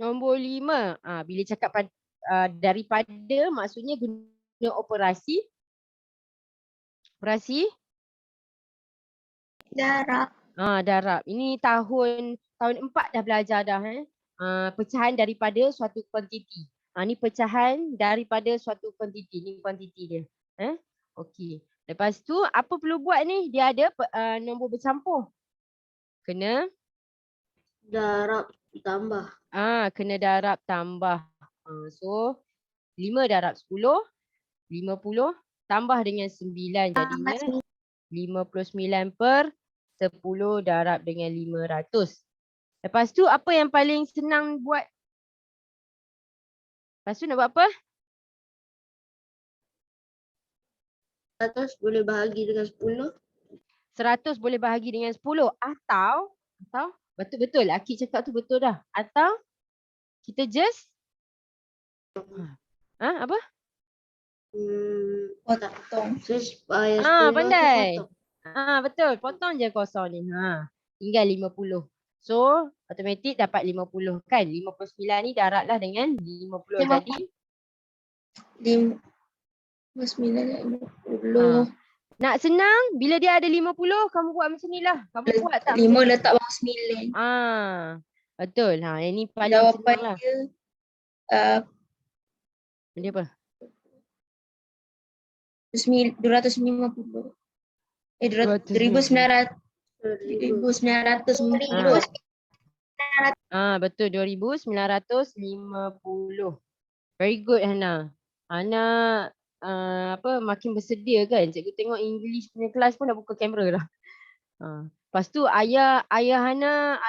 Nombor 5. Bila cakap daripada maksudnya guna operasi. Darab. Darab. Ini tahun 4 dah belajar dah. Pecahan daripada suatu kuantiti. Ni pecahan daripada suatu kuantiti. Ni kuantiti dia. Okey. Lepas tu apa perlu buat ni? Dia ada nombor bercampur. Kena Darab tambah. kena darab tambah. So 5 darab 10, 50 tambah dengan 9 jadinya 59 per 10 darab dengan 500. Lepas tu apa yang paling senang buat? Lepas tu nak buat apa? 100 boleh bahagi dengan 10. 100 boleh bahagi dengan 10 atau betul-betul Akik cakap tu betul dah. Atau kita just apa? Potong. Pandai. Betul. Potong je kosong ni. Tinggal 50. So, automatik dapat 50 kan? 59 ni darablah dengan 50. Jadi 59 dan 50. nak senang, bila dia ada 50, kamu buat macam ni lah. Kamu buat tak 5 macam ni? letak bawah 9. Betul. Yang ni paling Jawapan senang lah. Dia apa? 250. 2900. 2900. Betul, 2950. Very good Hana. Hana makin bersedia kan. Cikgu tengok English punya kelas pun dah buka kamera dah. Lepas tu ayah Hana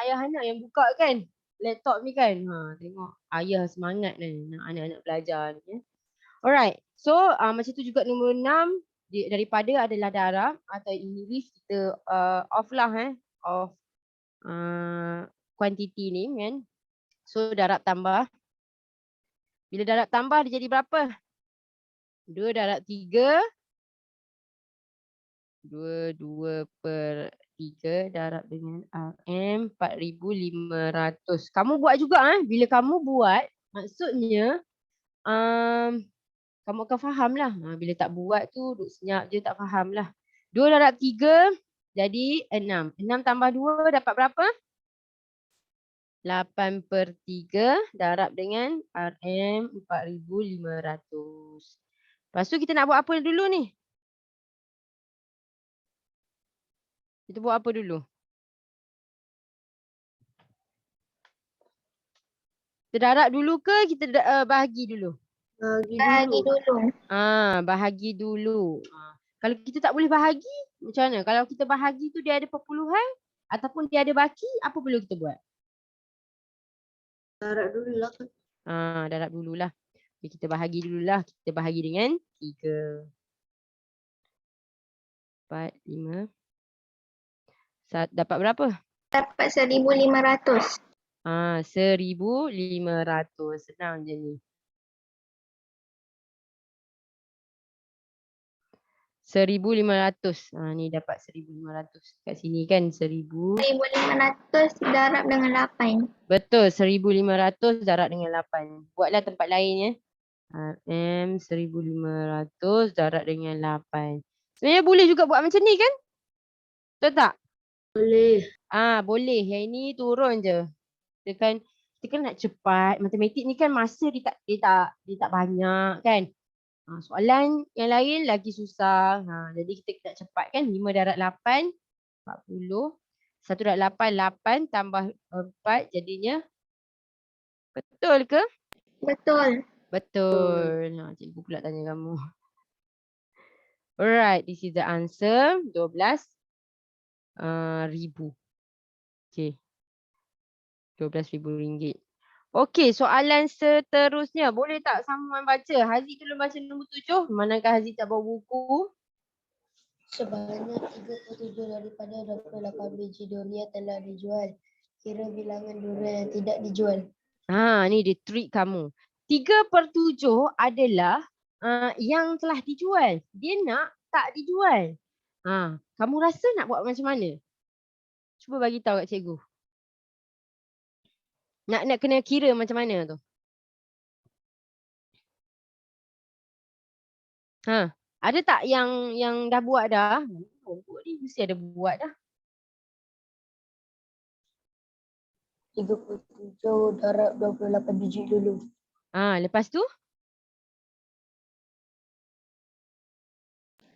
yang buka kan laptop ni kan. Tengok ayah semangat ni nak anak-anak belajar ni. Alright. So macam tu juga nombor 6 daripada adalah darab atau English kita off lah off kuantiti ni kan. So darab tambah. Bila darab tambah dia jadi berapa? 2 darab 3. 2 per 3 darab dengan RM 4,500. Kamu buat juga bila kamu buat maksudnya kamu akan faham lah. Bila tak buat tu duduk senyap je tak faham lah. 2 darab 3 jadi 6. 6 tambah 2 dapat berapa? 8 per 3 darab dengan RM 4,500. Lepas tu kita nak buat apa dulu ni? Kita buat apa dulu? Kita darab dulu ke kita bahagi dulu? Bahagi dulu. Bahagi dulu. Kalau kita tak boleh bahagi, macam mana? Kalau kita bahagi tu dia ada perpuluhan ataupun dia ada baki, apa perlu kita buat? Darab dululah kan. Darab dululah. Okay, kita bahagi dululah. Kita bahagi dengan 3. 4, 5. Dapat berapa? Dapat 1,500. 1,500. Senang je ni. 1,500. Ni dapat 1,500. Kat sini kan 1,500 darab dengan 8. Betul, 1,500 darab dengan 8. Buatlah tempat lain RM 1,500 darab dengan 8. Sebenarnya boleh juga buat macam ni kan? Betul tak? Boleh. Boleh. Yang ini turun je. Kita kan nak cepat. Matematik ni kan masa dia tak banyak kan? Soalan yang lain lagi susah. Jadi kita nak cepat kan? 5 darab 8, 40. 1 darab 8 tambah 4 jadinya. Betul ke? Betul. Betul. Cikgu pula tanya kamu. Alright, this is the answer. 12,000. Okay. RM12,000. Okey, soalan seterusnya. Boleh tak sambungan baca? Haziq tolong baca nombor 7. Manakah Haziq tak bawa buku? Sebanyak 37 daripada 28 biji durian telah dijual. Kira bilangan durian yang tidak dijual. Ni dia trik kamu. 3/7 adalah yang telah dijual. Dia nak tak dijual. Kamu rasa nak buat macam mana? Cuba bagi tahu kat cikgu. Nak kena kira macam mana tu? Ha, ada tak yang dah buat dah? Nombor ni mesti ada buat dah. 37 darab 28 biji dulu. Lepas tu?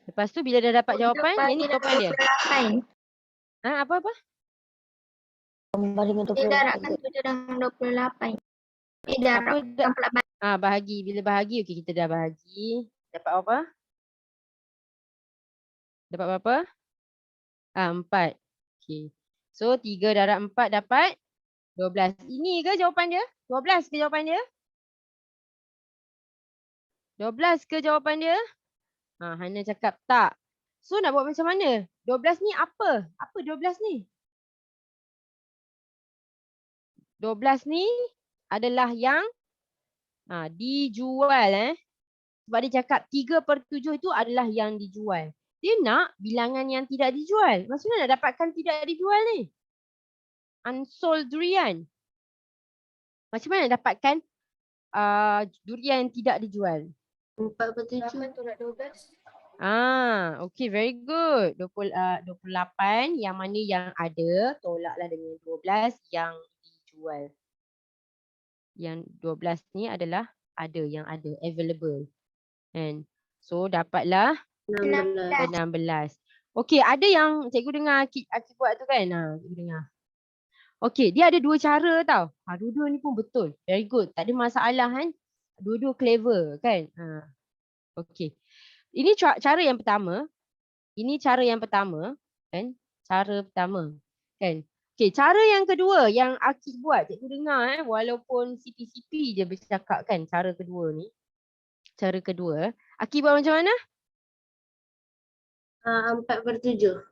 Lepas tu bila dah dapat jawapan, yang ni jawapan dia. 28. Apa-apa? Tambah dengan Dia 28 darabkan tu. 7 dengan 28. Darabkan pula Bahagi. Bila bahagi, okey kita dah bahagi. Dapat apa? Dapat berapa? 4. Okey. So 3 darab 4 dapat 12. Ini ke jawapan dia? 12 ke jawapan dia? 12 ke jawapan dia? Hana cakap tak. So nak buat macam mana? 12 ni apa? Apa 12 ni? 12 ni adalah yang dijual. Sebab dia cakap 3/7 itu adalah yang dijual. Dia nak bilangan yang tidak dijual. Maksudnya nak dapatkan tidak dijual ni? Unsold durian. Macam mana nak dapatkan durian yang tidak dijual? 4/7 tolak 12. Okay, very good. 28 yang mana yang ada, tolaklah dengan 12 yang dijual. Yang 12 ni adalah ada, yang ada, available. And so dapatlah 16. Okay, ada yang cikgu dengar Akid buat tu kan? Cikgu dengar. Okay, dia ada 2 cara tau. Dua-dua ni pun betul. Very good. Tak ada masalah kan? Dua-dua clever kan? Okay. Ini cara yang pertama. Ini cara yang pertama. Kan? Cara pertama. Kan? Okay, cara yang kedua yang Akid buat. Cikgu dengar walaupun CP-CP je bercakap kan cara kedua ni. Cara kedua. Akid buat macam mana? 4/7.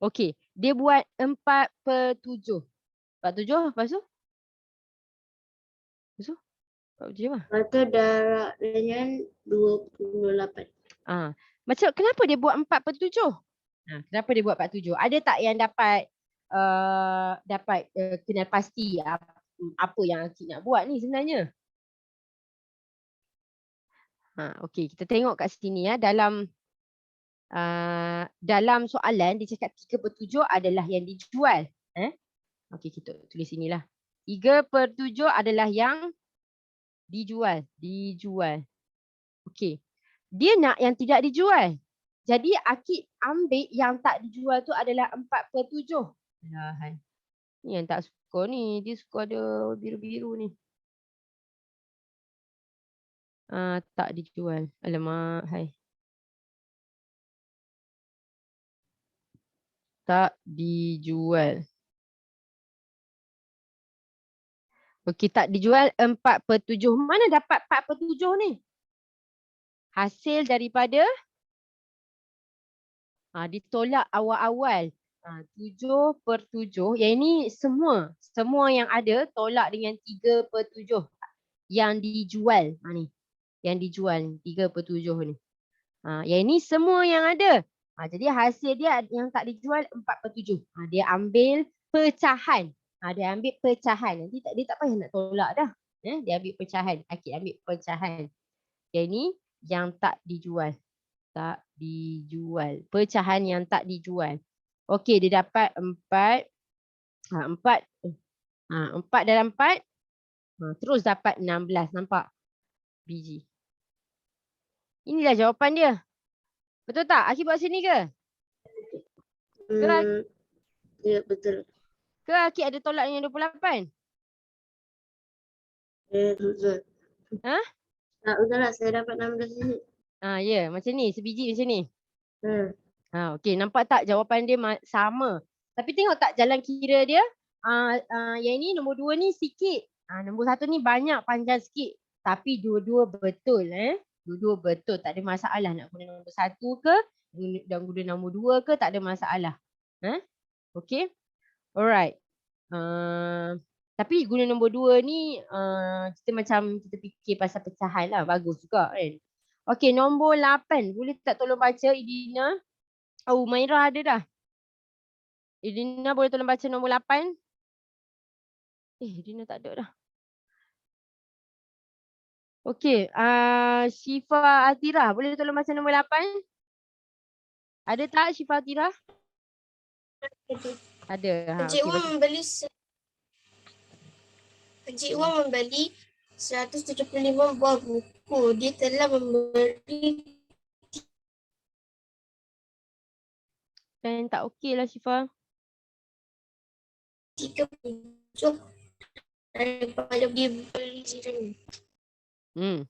Okay. Dia buat 4/7. 4/7 lepas tu? Lepas tu? 4/7 apa? Lepas tu darab dengan 28. Macam kenapa dia buat 4/7? Kenapa dia buat 4/7? Ada tak yang dapat kenal pasti apa yang Akid nak buat ni sebenarnya? Okey, kita tengok kat sini ya. Dalam soalan dia cakap 3/7 adalah yang dijual. Okey, kita tulis sinilah. 3/7 adalah yang dijual. Okey. Dia nak yang tidak dijual. Jadi Akid ambil yang tak dijual tu adalah 4/7. Alahan. Ni yang tak suka ni. Dia suka ada biru-biru ni. Tak dijual. Alamak. Hai. Tak dijual. Okey, tak dijual 4/7. Mana dapat 4/7 ni? Hasil daripada ditolak awal-awal. 7/7. Yang ini semua yang ada tolak dengan 3/7 yang dijual. Ni. Yang dijual 3/7 ni. Yang ini semua yang ada. Jadi hasil dia yang tak dijual 4/7. Dia ambil pecahan. Dia ambil pecahan. Nanti dia tak payah nak tolak dah. Dia ambil pecahan. Akid ambil pecahan. Yang ini yang tak dijual. Tak dijual. Pecahan yang tak dijual. Okey, dia dapat 4. 4 dalam 4. Terus dapat 16. Nampak? Biji. Inilah jawapan dia. Betul tak? Akid buat sini ke? Ya, betul. Ke Akid ada tolak dengan 28? Betul. Betul lah, saya dapat 16 sini. Ya, macam ni. Sebiji macam ni. Okey, nampak tak jawapan dia sama. Tapi tengok tak jalan kira dia? Yang ini nombor 2 ni sikit. Nombor 1 ni banyak, panjang sikit. Tapi dua-dua betul. Dua-dua betul. Tak ada masalah nak guna nombor 1 ke dan guna nombor 2 ke, tak ada masalah. Okey. Alright. Tapi guna nombor 2 ni kita macam kita fikir pasal pecahan lah. Bagus juga kan. Okey, nombor 8. Boleh tak tolong baca Idina? Mairah ada dah. Idina boleh tolong baca nombor 8? Rina tak ada dah. Okey, Syifa Atira, boleh tolong baca nombor 8? Ada tak Syifa Atira? Ada. Encik Okey, Wan baca. membeli Encik Wan membeli 175 buah buku. Dia telah memberi Dan tak okey lah Syifa. 37 daripada dia beli jiran. Hmm.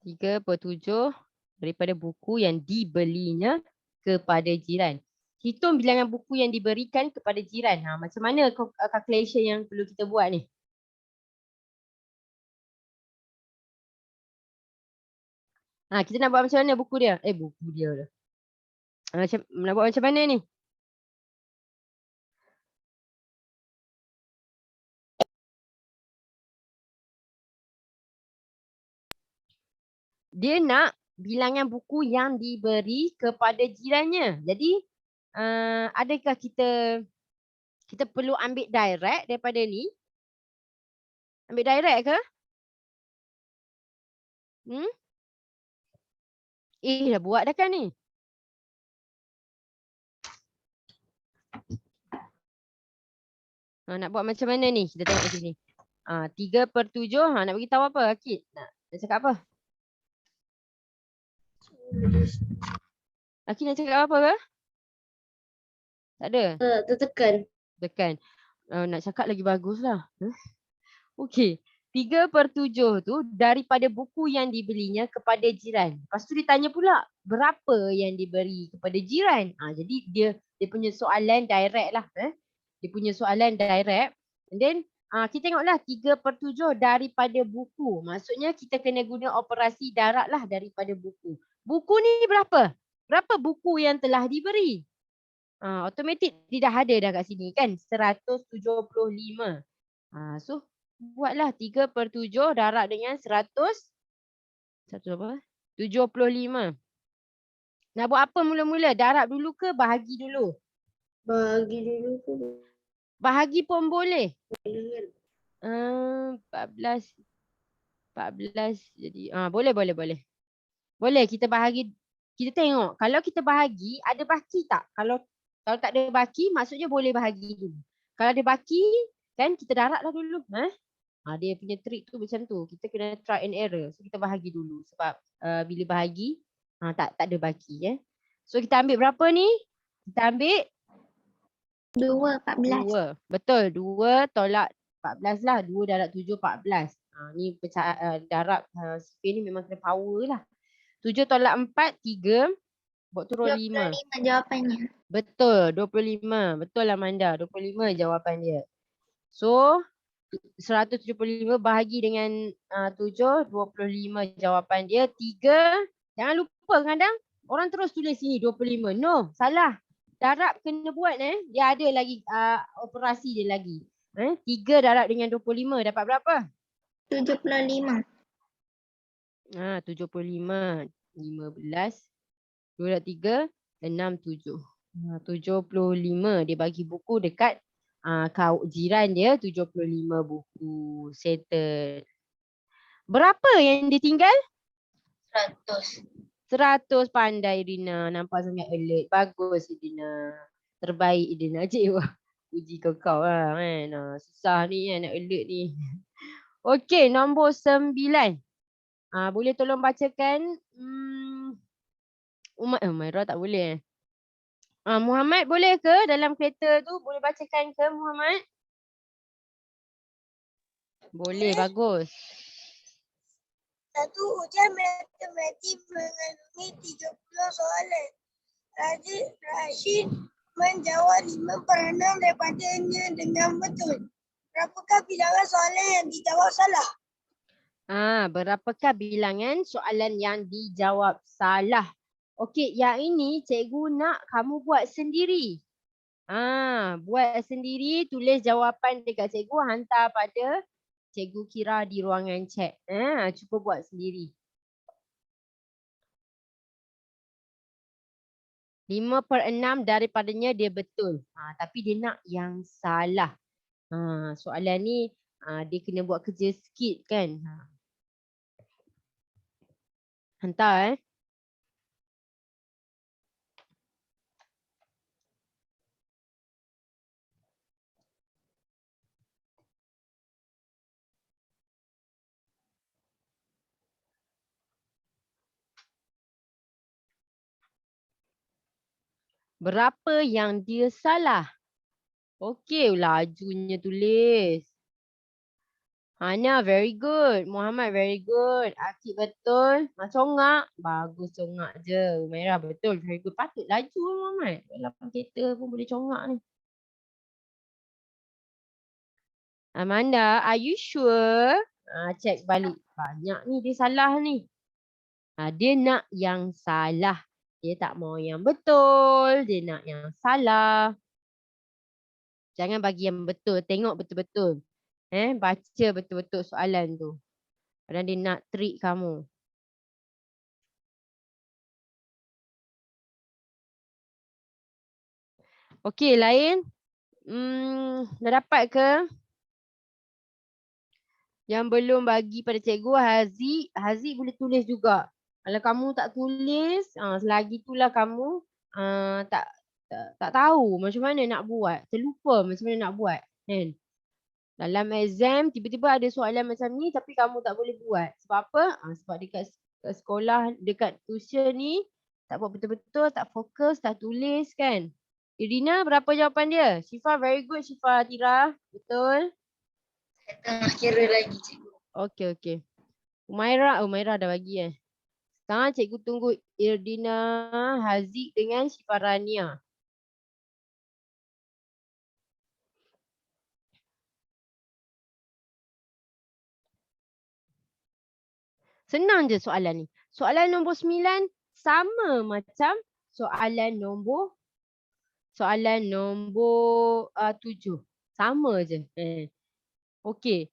3/7 daripada buku yang dibelinya kepada jiran. Hitung bilangan buku yang diberikan kepada jiran. Macam mana calculation yang perlu kita buat ni? Kita nak buat macam mana buku dia? Buku dia dah. Nak buat macam mana ni? Dia nak bilangan buku yang diberi kepada jirannya. Jadi, adakah kita perlu ambil direct daripada ni? Ambil direct ke? Dah buat dah kan ni? Nak buat macam mana ni? Kita tengok sini. 3/7. Nak bagi tahu apa? Akid? Nak cakap apa? Akid nak cakap apa ke? Tak ada? Tertekan. Tekan. Nak cakap lagi bagus lah. Okey. 3/7 tu daripada buku yang dibelinya kepada jiran. Lepas tu ditanya pula berapa yang diberi kepada jiran. Jadi dia punya soalan direct lah. Dia punya soalan direct. And then kita tengoklah 3/7 daripada buku. Maksudnya kita kena guna operasi darab lah daripada buku. Buku ni berapa? Berapa buku yang telah diberi? Automatik dia dah ada dah kat sini kan. 175. So buatlah 3/7 darab dengan 75. Nak buat apa mula-mula? Darab dulu ke bahagi dulu? Bagi dulu tu. Bahagi pun boleh. 14 jadi boleh. Boleh kita bahagi. Kita tengok kalau kita bahagi ada baki tak? Kalau tak ada baki maksudnya boleh bahagi dulu. Kalau ada baki kan kita darablah dulu. Dia punya trik tu macam tu. Kita kena try and error. So kita bahagi dulu sebab bila bahagi tak ada baki. So kita ambil berapa ni? Kita ambil 2/14. 2. Betul. 2 tolak 14 lah. 2 darab 7, 14. Ni darab sifir ni memang kena power lah. 7 tolak 4, 3. Buat turun 5. 25 jawapannya. Betul. 25. Betul lah Manda. 25 jawapan dia. So 175 bahagi dengan 7, 25 jawapan dia. 3. Jangan lupa kadang orang terus tulis sini 25. No, salah. Darab kena buat dia ada lagi operasi dia lagi. 3 darab dengan 25 dapat berapa? 75. 75. 15. 2 darab 3. 6, 7. 75 dia bagi buku dekat jiran dia 75 buku. Settle. Berapa yang ditinggal? 100. 100. Pandai Rina. Nampak sangat alert. Bagus Rina. Terbaik Rina. Cik puji kau lah kan. Susah ni nak alert ni. Okey, nombor 9. Boleh tolong bacakan Umairah tak boleh. Muhammad boleh ke dalam kereta tu? Boleh bacakan ke Muhammad? Boleh, bagus. Satu ujian matematik mengandungi 30 soalan. Rashid menjawab 5/6 daripadanya dengan betul. Berapakah bilangan soalan yang dijawab salah? Berapakah bilangan soalan yang dijawab salah? Okey, yang ini cikgu nak kamu buat sendiri. Buat sendiri, tulis jawapan dekat cikgu, hantar pada cikgu Kira di ruangan chat. Cuba buat sendiri. 5/6 daripadanya dia betul. Tapi dia nak yang salah. Soalan ni dia kena buat kerja sikit kan. Hantar Berapa yang dia salah? Okey, lajunya tulis. Hana, very good. Muhammad, very good. Akib betul. Congak. Bagus congak je. Umairah betul. Very good. Patut laju Muhammad. Dalam kereta pun boleh congak ni. Amanda, are you sure? Check balik. Banyak ni dia salah ni. Dia nak yang salah. Dia tak mau yang betul. Dia nak yang salah. Jangan bagi yang betul. Tengok betul-betul. Baca betul-betul soalan tu. Kadang dia nak trick kamu. Okey, lain. Dah dapat ke? Yang belum bagi pada cikgu Haziq. Haziq boleh tulis juga. Kalau kamu tak tulis, selagi itulah kamu tak tahu macam mana nak buat. Terlupa macam mana nak buat. Kan? Dalam exam, tiba-tiba ada soalan macam ni tapi kamu tak boleh buat. Sebab apa? Sebab dekat sekolah, dekat tuition ni, tak buat betul-betul, tak fokus, tak tulis kan. Irina, berapa jawapan dia? Syifa, very good Syifa Tira. Betul? Tengah kira lagi cikgu. Okey. Umairah dah bagi Sekarang cikgu tunggu Irdina, Haziq dengan Syifa Rania. Senang je soalan ni. Soalan nombor 9 sama macam soalan nombor 7. Sama je. Okey.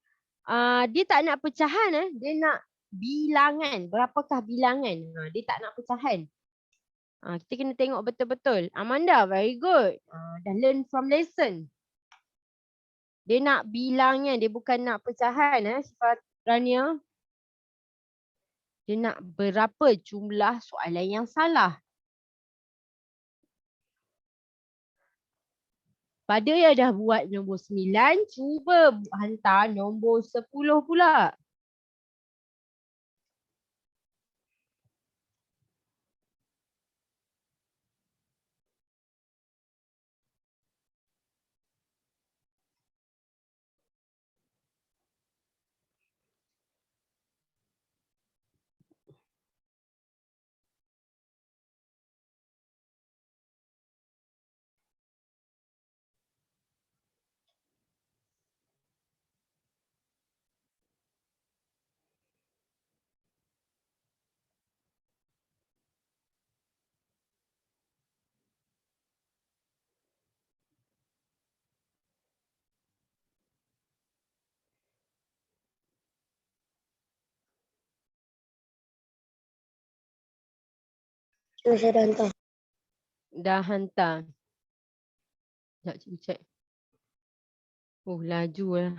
Dia tak nak pecahan. Dia nak bilangan. Berapakah bilangan? Dia tak nak pecahan. Kita kena tengok betul-betul. Amanda, very good. Dah learn from lesson. Dia nak bilangan. Dia bukan nak pecahan. Sifat Rania. Dia nak berapa jumlah soalan yang salah. Pada yang dah buat nombor 9, cuba hantar nombor 10 pula. Saya dah hantar. Dah hantar. Sekejap cikgu check. Laju lah.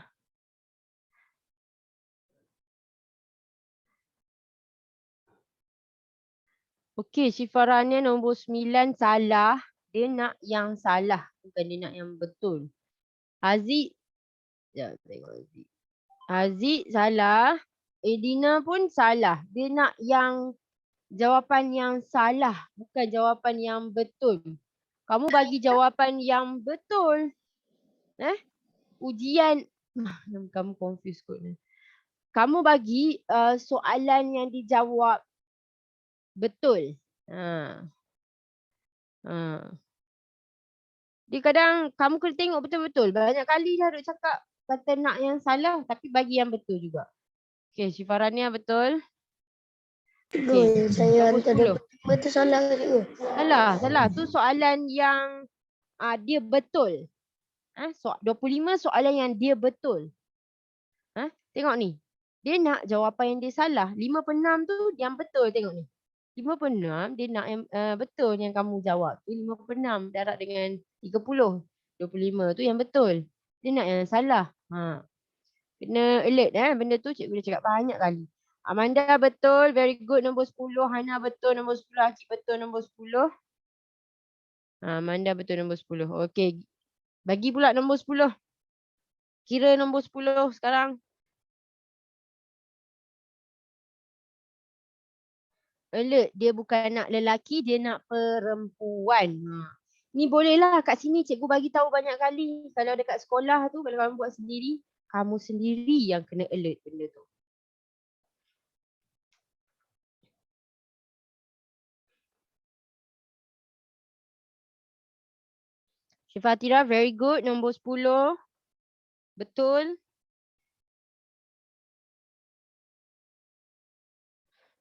Okey, Syifa Rania nombor 9 salah. Dia nak yang salah. Bukan dia nak yang betul. Haziq. Sekejap tengok Haziq. Haziq salah. Edina pun salah. Dia nak yang jawapan yang salah. Bukan jawapan yang betul. Kamu bagi jawapan yang betul. Ujian. Kamu confused kot. Kamu bagi soalan yang dijawab betul. Dia kadang kamu kena tengok betul-betul. Banyak kali dah duk cakap kata nak yang salah tapi bagi yang betul juga. Okey, Syifa Rania betul. Cikgu, saya nombor hantar 10. betul salah ke cikgu? Salah. Tu soalan yang dia betul. 25 soalan yang dia betul. Tengok ni. Dia nak jawapan yang dia salah. 5/6 tu yang betul, tengok ni. 5/6 dia nak yang betul yang kamu jawab tu 5/6 darab dengan 30. 25 tu yang betul. Dia nak yang salah. Kena alert benda tu cikgu dah cakap banyak kali. Amanda betul, very good nombor 10. Hana betul nombor 10. Akif betul nombor 10. Amanda betul nombor 10. Okey. Bagi pula nombor 10. Kira nombor 10 sekarang. Alert, dia bukan nak lelaki, dia nak perempuan. Ni bolehlah kat sini cikgu bagi tahu banyak kali. Kalau dekat sekolah tu, kalau kamu buat sendiri, kamu sendiri yang kena alert benda tu. Syifatira, very good. Nombor 10. Betul.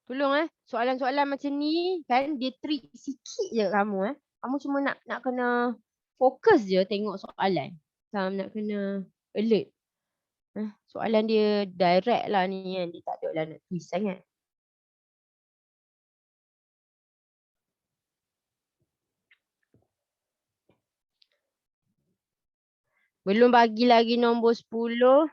Tolong soalan-soalan macam ni kan dia trick sikit je kamu Kamu cuma nak kena fokus je tengok soalan. Nak kena alert. Soalan dia direct lah ni kan. Dia tak ada lah nak twist sangat. Belum bagi lagi nombor 10.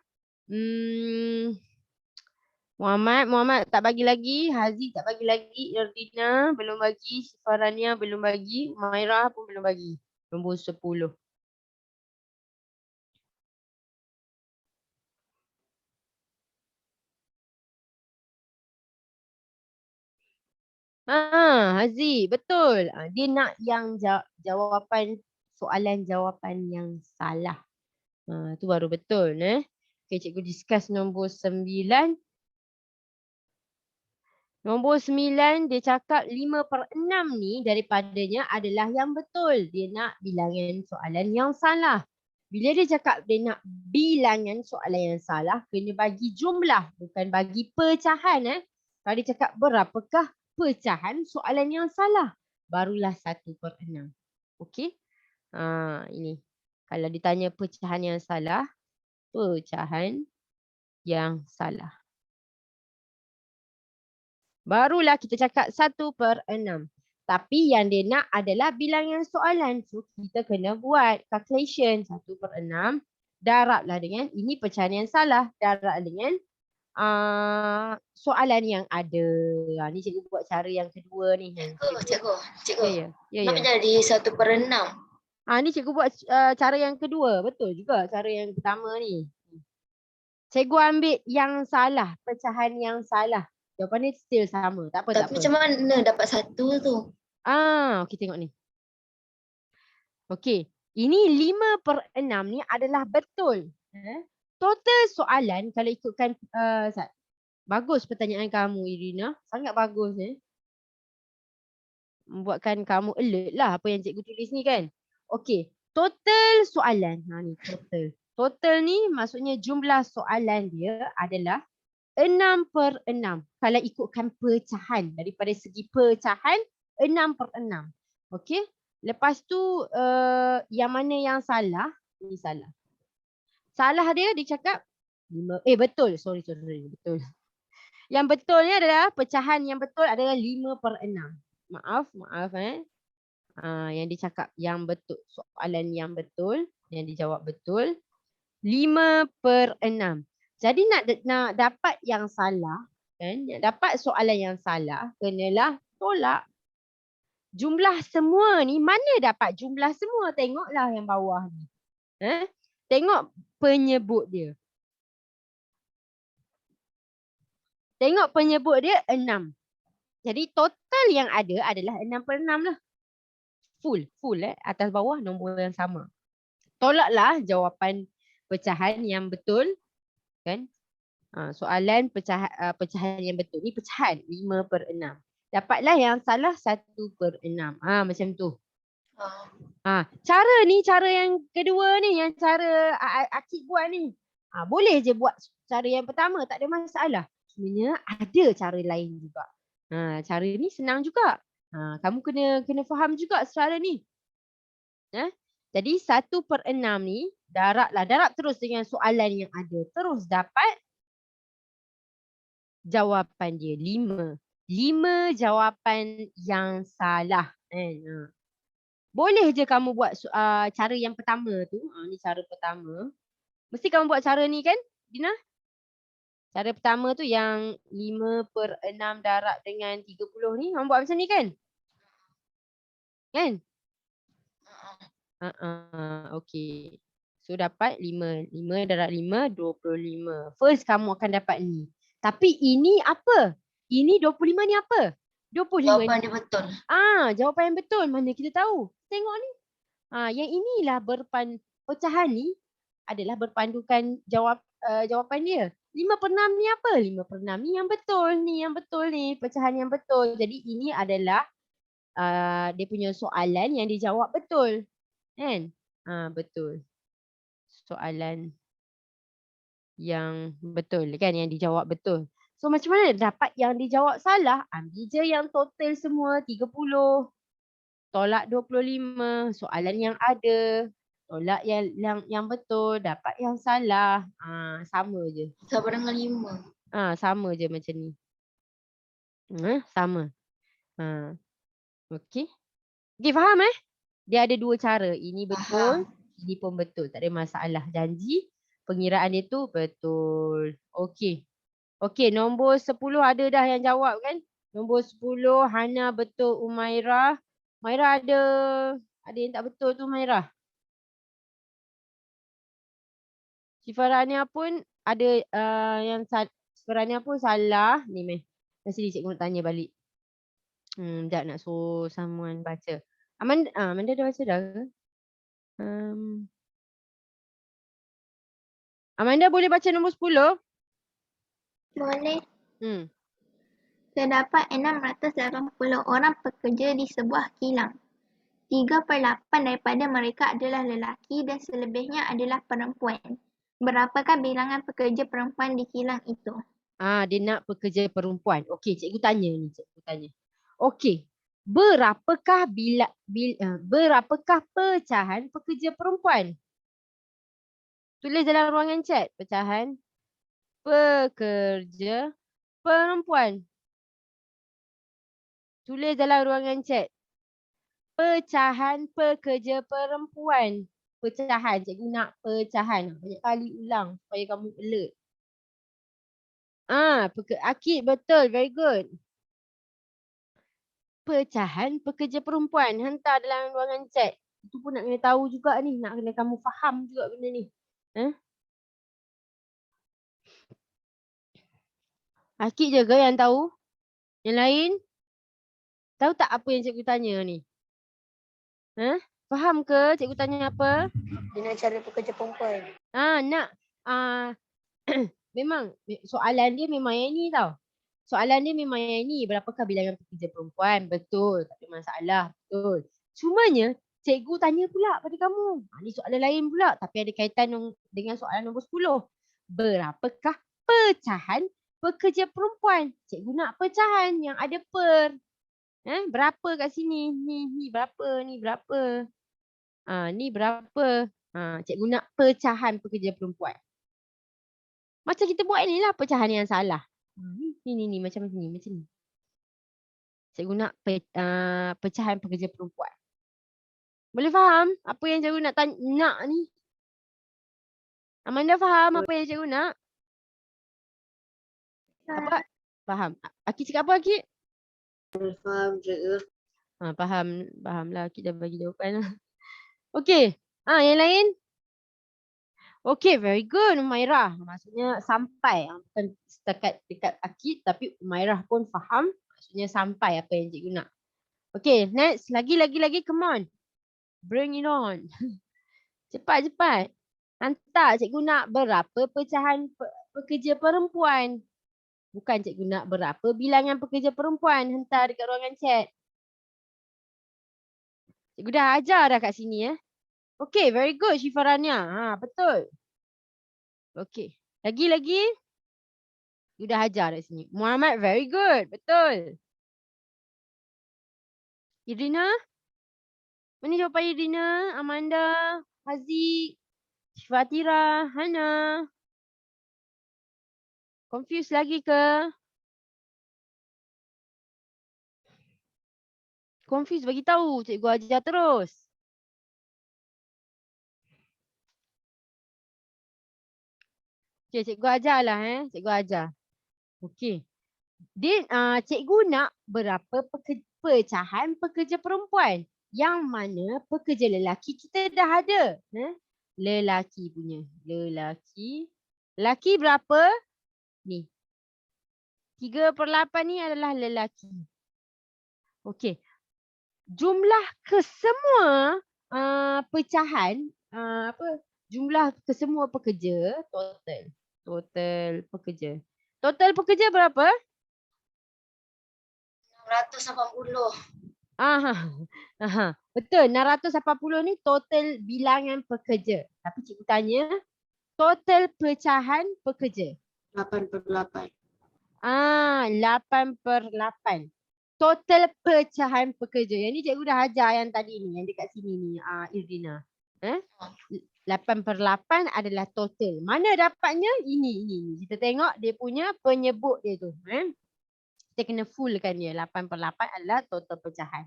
Muhammad tak bagi lagi. Haziq tak bagi lagi. Erdina belum bagi. Farania belum bagi. Maira pun belum bagi. Nombor 10. Haziq betul. Dia nak yang jawapan jawapan yang salah. Tu baru betul Okay, cikgu discuss nombor 9. Nombor 9 dia cakap 5/6 ni daripadanya adalah yang betul. Dia nak bilangan soalan yang salah. Bila dia cakap dia nak bilangan soalan yang salah, kena bagi jumlah, bukan bagi pecahan. Kalau dia cakap berapakah pecahan soalan yang salah, barulah 1/6. Okey? Ini. Kalau ditanya pecahan yang salah, pecahan yang salah. Barulah kita cakap 1/6. Tapi yang dia nak adalah bilangan soalan. So kita kena buat calculation 1/6. Darablah dengan, ini pecahan yang salah. Darab dengan soalan yang ada. Ni cikgu buat cara yang kedua ni. Cikgu. Ya. Nak jadi 1/6. Ni cikgu buat cara yang kedua. Betul juga cara yang pertama ni. Cikgu ambil yang salah. Pecahan yang salah. Jawapan dia still sama. Tak apa. Tapi macam mana dapat 1 tu? Okey, tengok ni. Okey. Ini 5/6 ni adalah betul. Total soalan kalau ikutkan bagus pertanyaan kamu Irina. Sangat bagus membuatkan kamu alert lah apa yang cikgu tulis ni kan. Okey. Total soalan. Ni total. Total ni maksudnya jumlah soalan dia adalah 6/6. Kalau ikutkan pecahan. Daripada segi pecahan, 6/6. Okey. Lepas tu, yang mana yang salah? Ini salah. Salah dia cakap 5. Betul. Sorry. Betul. Yang betulnya adalah, pecahan yang betul adalah 5/6. Maaf. Yang dicakap yang betul. Soalan yang betul. Yang dijawab betul. 5/6. Jadi nak dapat yang salah, nak dapat soalan yang salah, kenalah tolak. Jumlah semua ni, mana dapat jumlah semua? Tengoklah yang bawah ni. Tengok penyebut dia. Tengok penyebut dia 6. Jadi total yang ada adalah 6/6 lah. Full atas bawah nombor yang sama. Tolaklah jawapan pecahan yang betul. Kan? Soalan pecahan yang betul. Ni pecahan 5/6. Dapatlah yang salah 1/6. Macam tu. Cara yang kedua ni, yang cara Akif buat ni. Boleh je buat cara yang pertama, tak ada masalah. Sebenarnya ada cara lain juga. Cara ni senang juga. Kamu kena faham juga cara ni. Jadi 1/6 ni darab terus dengan soalan yang ada. Terus dapat jawapan dia 5. 5 jawapan yang salah. Boleh je kamu buat cara yang pertama tu. Ni cara pertama. Mesti kamu buat cara ni kan, Dina? Cara pertama tu yang 5/6 darab dengan 30 ni. Kamu buat macam ni kan? Kan? Okey. So dapat 5. 5 darab 5, 25. First kamu akan dapat ni. Tapi ini apa? Ini 25 ni apa? 25 Jawapan ni. dia betul. Jawapan yang betul. Mana kita tahu? Tengok ni. Yang inilah pecahan ni adalah berpandukan jawapan dia. 5/6 ni apa? 5/6 ni yang betul ni. Yang betul ni. Pecahan yang betul. Jadi ini adalah dia punya soalan yang dijawab betul. Kan? Betul. Soalan yang betul kan, yang dijawab betul. So macam mana dapat yang dijawab salah? Ambil je yang total semua 30. Tolak 25. Soalan yang ada. Tolak yang betul, dapat yang salah. Sama je. Sama dengan 5. Sama je macam ni. Sama. Okey. Okey, faham Dia ada 2 cara. Ini betul, ini pun betul. Tak ada masalah. Janji pengiraan dia tu betul. Okey. Okey, nombor 10 ada dah yang jawab kan? Nombor 10 Hana betul, Umairah. Umairah ada yang tak betul tu, Umairah. Sifarania pun ada yang Sifarania pun salah. Ni meh. Mesti cikgu nak tanya balik. Sekejap nak suruh someone baca. Amanda dah baca dah ke? Amanda boleh baca nombor 10? Boleh. Hmm. Terdapat 680 orang pekerja di sebuah kilang. 3/8 daripada mereka adalah lelaki dan selebihnya adalah perempuan. Berapakah bilangan pekerja perempuan di kilang itu? Dia nak pekerja perempuan. Okey, cikgu tanya ni. Okey. Berapakah berapakah pecahan pekerja perempuan? Tulis dalam ruangan chat. Pecahan pekerja perempuan. Tulis dalam ruangan chat. Pecahan pekerja perempuan. Pecahan. Cikgu nak pecahan. Banyak kali ulang supaya kamu alert. Akid betul. Very good. Pecahan pekerja perempuan. Hantar dalam ruangan chat. Itu pun nak kena tahu juga ni. Nak kena kamu faham juga benda ni. Akid je ke yang tahu? Yang lain? Tahu tak apa yang cikgu tanya ni? Faham ke cikgu tanya apa? Dia nak cari pekerja perempuan. Nak. Memang soalan dia memang yang ni tau. Soalan dia memang yang ni. Berapakah bilangan pekerja perempuan? Betul. Tak ada masalah. Betul. Cumanya cikgu tanya pula pada kamu. Ni soalan lain pula. Tapi ada kaitan dengan soalan nombor 10. Berapakah pecahan pekerja perempuan? Cikgu nak pecahan yang ada per. Berapa kat sini? Ni berapa? Ni berapa? Ni berapa? Cikgu nak pecahan pekerja perempuan. Macam kita buat ni lah pecahan yang salah. Ni macam ni. Cikgu nak pecahan pekerja perempuan. Boleh faham apa yang cikgu nak ni? Amanda faham apa yang cikgu nak? Apa? Faham. Akid cakap apa, Akid? Faham cikgu. Faham lah. Akid dah bagi jawapan lah. Okey. Yang lain? Okey, very good Umairah. Maksudnya sampai. Bukan setakat dekat Akid tapi Umairah pun faham. Maksudnya sampai apa yang cikgu nak. Okey, next. Lagi. Come on. Bring it on. Cepat. Hantar cikgu nak berapa pecahan pekerja perempuan. Bukan cikgu nak berapa bilangan pekerja perempuan. Hantar dekat ruangan chat. Cikgu dah ajar dah kat sini Okey, very good Syifarania. Betul. Okey. Lagi. You dah ajar kat sini. Muhammad, very good. Betul. Irina? Mana jawapan Irina? Amanda? Haziq? Fatira? Hana? Confused lagi ke? Confuse bagi tahu, cikgu ajar terus. Okey, cikgu ajarlah cikgu ajar. Okey. Cikgu nak berapa pecahan pekerja perempuan? Yang mana pekerja lelaki kita dah ada. Lelaki punya. Lelaki berapa? Ni. 3/8 ni adalah lelaki. Okey. Jumlah kesemua pecahan jumlah kesemua pekerja total pekerja. Total pekerja berapa? 680. Betul, 680 ni total bilangan pekerja. Tapi cikgu tanya total pecahan pekerja. 8/8. 8/8. Total pecahan pekerja. Yang ni cikgu dah ajar yang tadi ni, yang dekat sini ni, Irdina. 8/8 adalah total. Mana dapatnya? Ini. Kita tengok dia punya penyebut dia tu. Kita kena fullkan dia. 8/8 adalah total pecahan.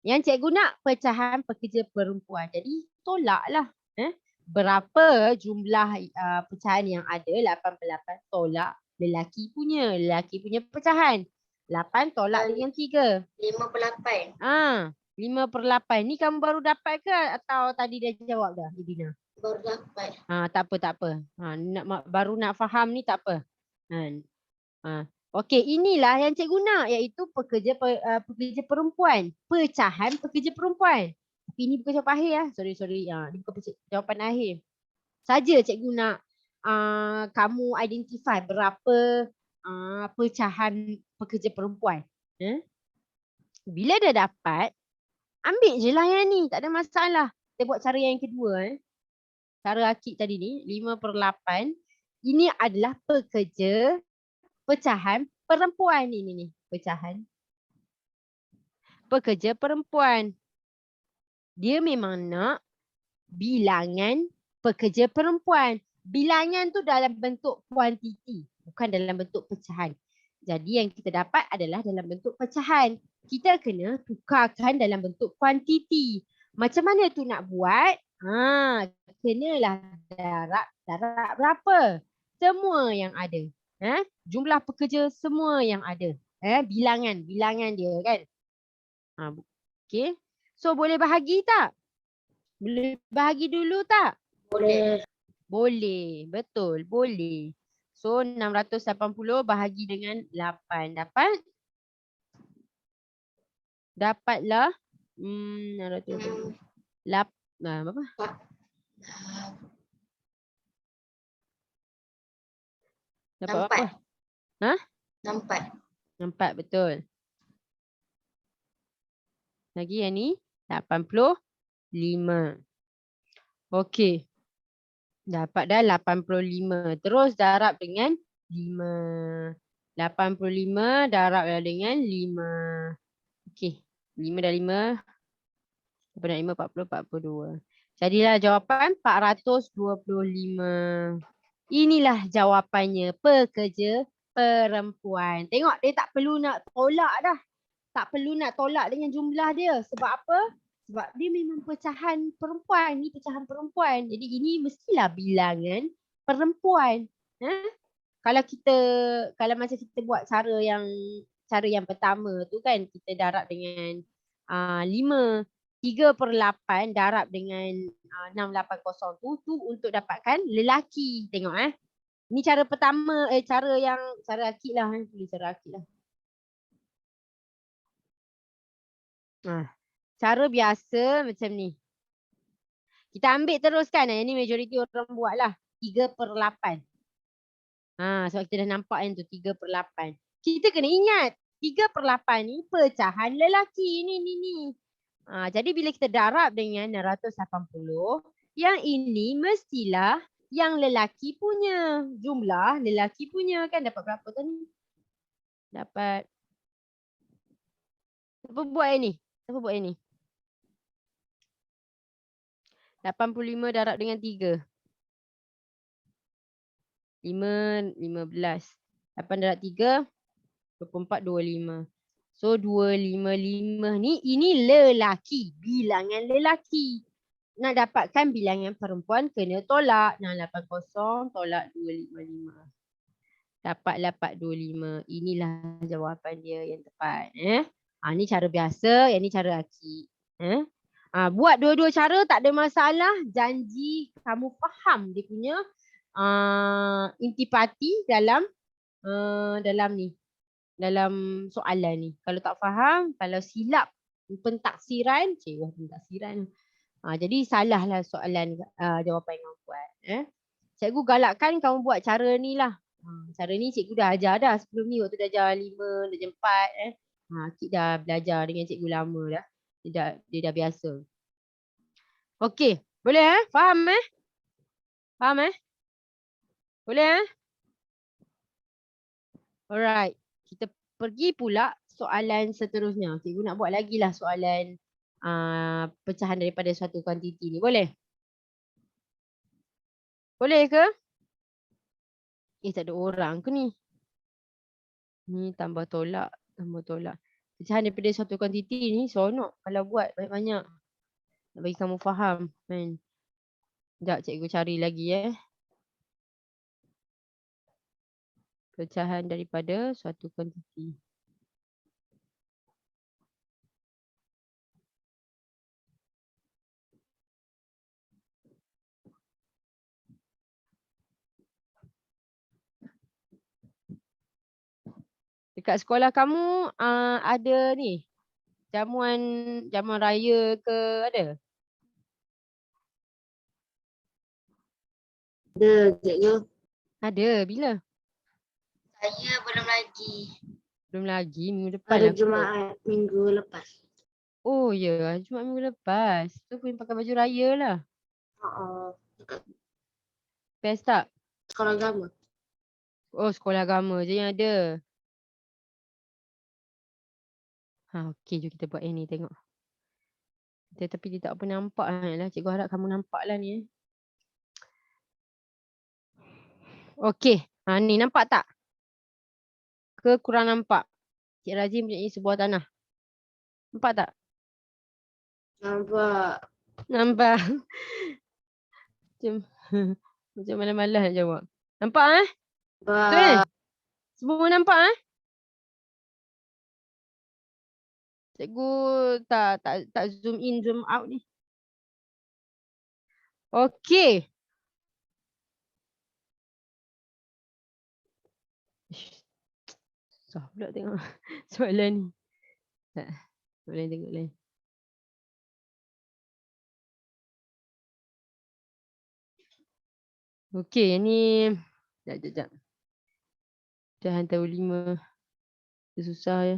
Yang cikgu nak pecahan pekerja perempuan. Jadi tolaklah. Berapa jumlah pecahan yang ada? 8/8 tolak lelaki punya pecahan. 8 tolak dengan 3. 5/8. 5/8. Ni kamu baru dapat ke atau tadi dah jawab dah, Ibina? Baru dapat. Tak apa. Baru nak faham ni tak apa. Okey, inilah yang cikgu nak, iaitu pekerja perempuan. Pecahan pekerja perempuan. Tapi ini bukan jawapan akhir Sorry. Ini bukan jawapan akhir. Saja cikgu nak kamu identify berapa pecahan pekerja perempuan. Bila dah dapat, ambil je lah yang ni. Tak ada masalah. Kita buat cara yang kedua. Cara akik tadi ni, 5/8. Ini adalah pecahan perempuan. Ini pecahan pekerja perempuan. Dia memang nak bilangan pekerja perempuan. Bilangan tu dalam bentuk kuantiti, bukan dalam bentuk pecahan. Jadi yang kita dapat adalah dalam bentuk pecahan. Kita kena tukarkan dalam bentuk kuantiti. Macam mana tu nak buat? Kenalah darab berapa? Semua yang ada. Jumlah pekerja semua yang ada. Bilangan dia kan. Okey. So boleh bahagi tak? Boleh bahagi dulu tak? Boleh. Betul, boleh. So 680 bahagi dengan 8. Dapatlah 680. Berapa? Dapat berapa? 4, betul. Lagi yang ni 85. Okey. Dapat dah 85. Terus darab dengan 5. 85 darab dengan 5. Okey. 5 dah 5. Berapa nak 5? 40, 42. Jadilah jawapan 425. Inilah jawapannya, pekerja perempuan. Tengok dia tak perlu nak tolak dah. Tak perlu nak tolak dengan jumlah dia. Sebab apa? Sebab dia memang pecahan perempuan. Ni pecahan perempuan. Jadi ini mestilah bilangan perempuan. Kalau macam kita buat cara yang pertama tu kan, kita darab dengan 5. 3/8 darab dengan 680 tu untuk dapatkan lelaki. Tengok Ini cara pertama, cara akik lah. Tulis cara akik lah. Cara biasa macam ni. Kita ambil teruskan. Yang ni majoriti orang buat lah. 3/8. Sebab kita dah nampak yang tu 3/8. Kita kena ingat 3/8 ni pecahan lelaki. Ni. Jadi bila kita darab dengan 680, yang ini mestilah yang lelaki punya. Jumlah lelaki punya kan dapat berapa tadi? Dapat. Siapa buat yang ni? 85 darab dengan 3. 5, 15. 8 darab 3, 24, 25. So 255 ni ini lelaki, bilangan lelaki. Nak dapatkan bilangan perempuan kena tolak. 680 tolak 255. Dapat 825. Inilah jawapan dia yang tepat. Ni cara biasa, yang ni cara akik. Buat dua-dua cara tak ada masalah. Janji kamu faham dia punya intipati dalam dalam soalan ni. Kalau tak faham, kalau silap pentaksiran, pentaksiran. Jadi salahlah soalan jawapan yang kamu buat. Cikgu galakkan kamu buat cara ni lah. Cara ni cikgu dah ajar dah sebelum ni waktu darjah 5, darjah 4. Akik dah belajar dengan cikgu lama dah. Dia dah biasa. Okey, boleh Faham Faham Boleh Alright. Kita pergi pula soalan seterusnya. Cikgu nak buat lagi lah soalan pecahan daripada suatu kuantiti ni. Boleh? Boleh ke? Tak ada orang ke ni? Ni tambah tolak. Pecahan daripada suatu kuantiti ni seronok kalau buat banyak-banyak. Nak bagi kamu faham kan. Sekejap cikgu cari lagi Pecahan daripada suatu kuantiti. Dekat sekolah kamu ada ni jamuan raya ke ada? Ada, cikgu. Ada, bila? Saya belum lagi. Belum lagi, minggu depan Hari lah. Jumaat minggu lepas. Oh ya, Jumaat minggu lepas. Tu boleh pakai baju raya lah. Best tak? Sekolah agama. Oh, sekolah agama je yang ada. Okey, jom kita buat yang ni tengok. Tapi dia tak apa nampak lah. Cikgu harap kamu nampak lah ni. Okey, ni nampak tak? Ke kurang nampak? Cik Razim punya sebuah tanah. Nampak tak? Nampak. Macam malas-malas nak jawab. Nampak Betul? Semua nampak Cikgu tak zoom in, zoom out ni. Okey. Susah pula tengok soalan ni. Tak boleh tengok lain. Okey, yang ni sekejap. Dah hantar 5. Susah ya.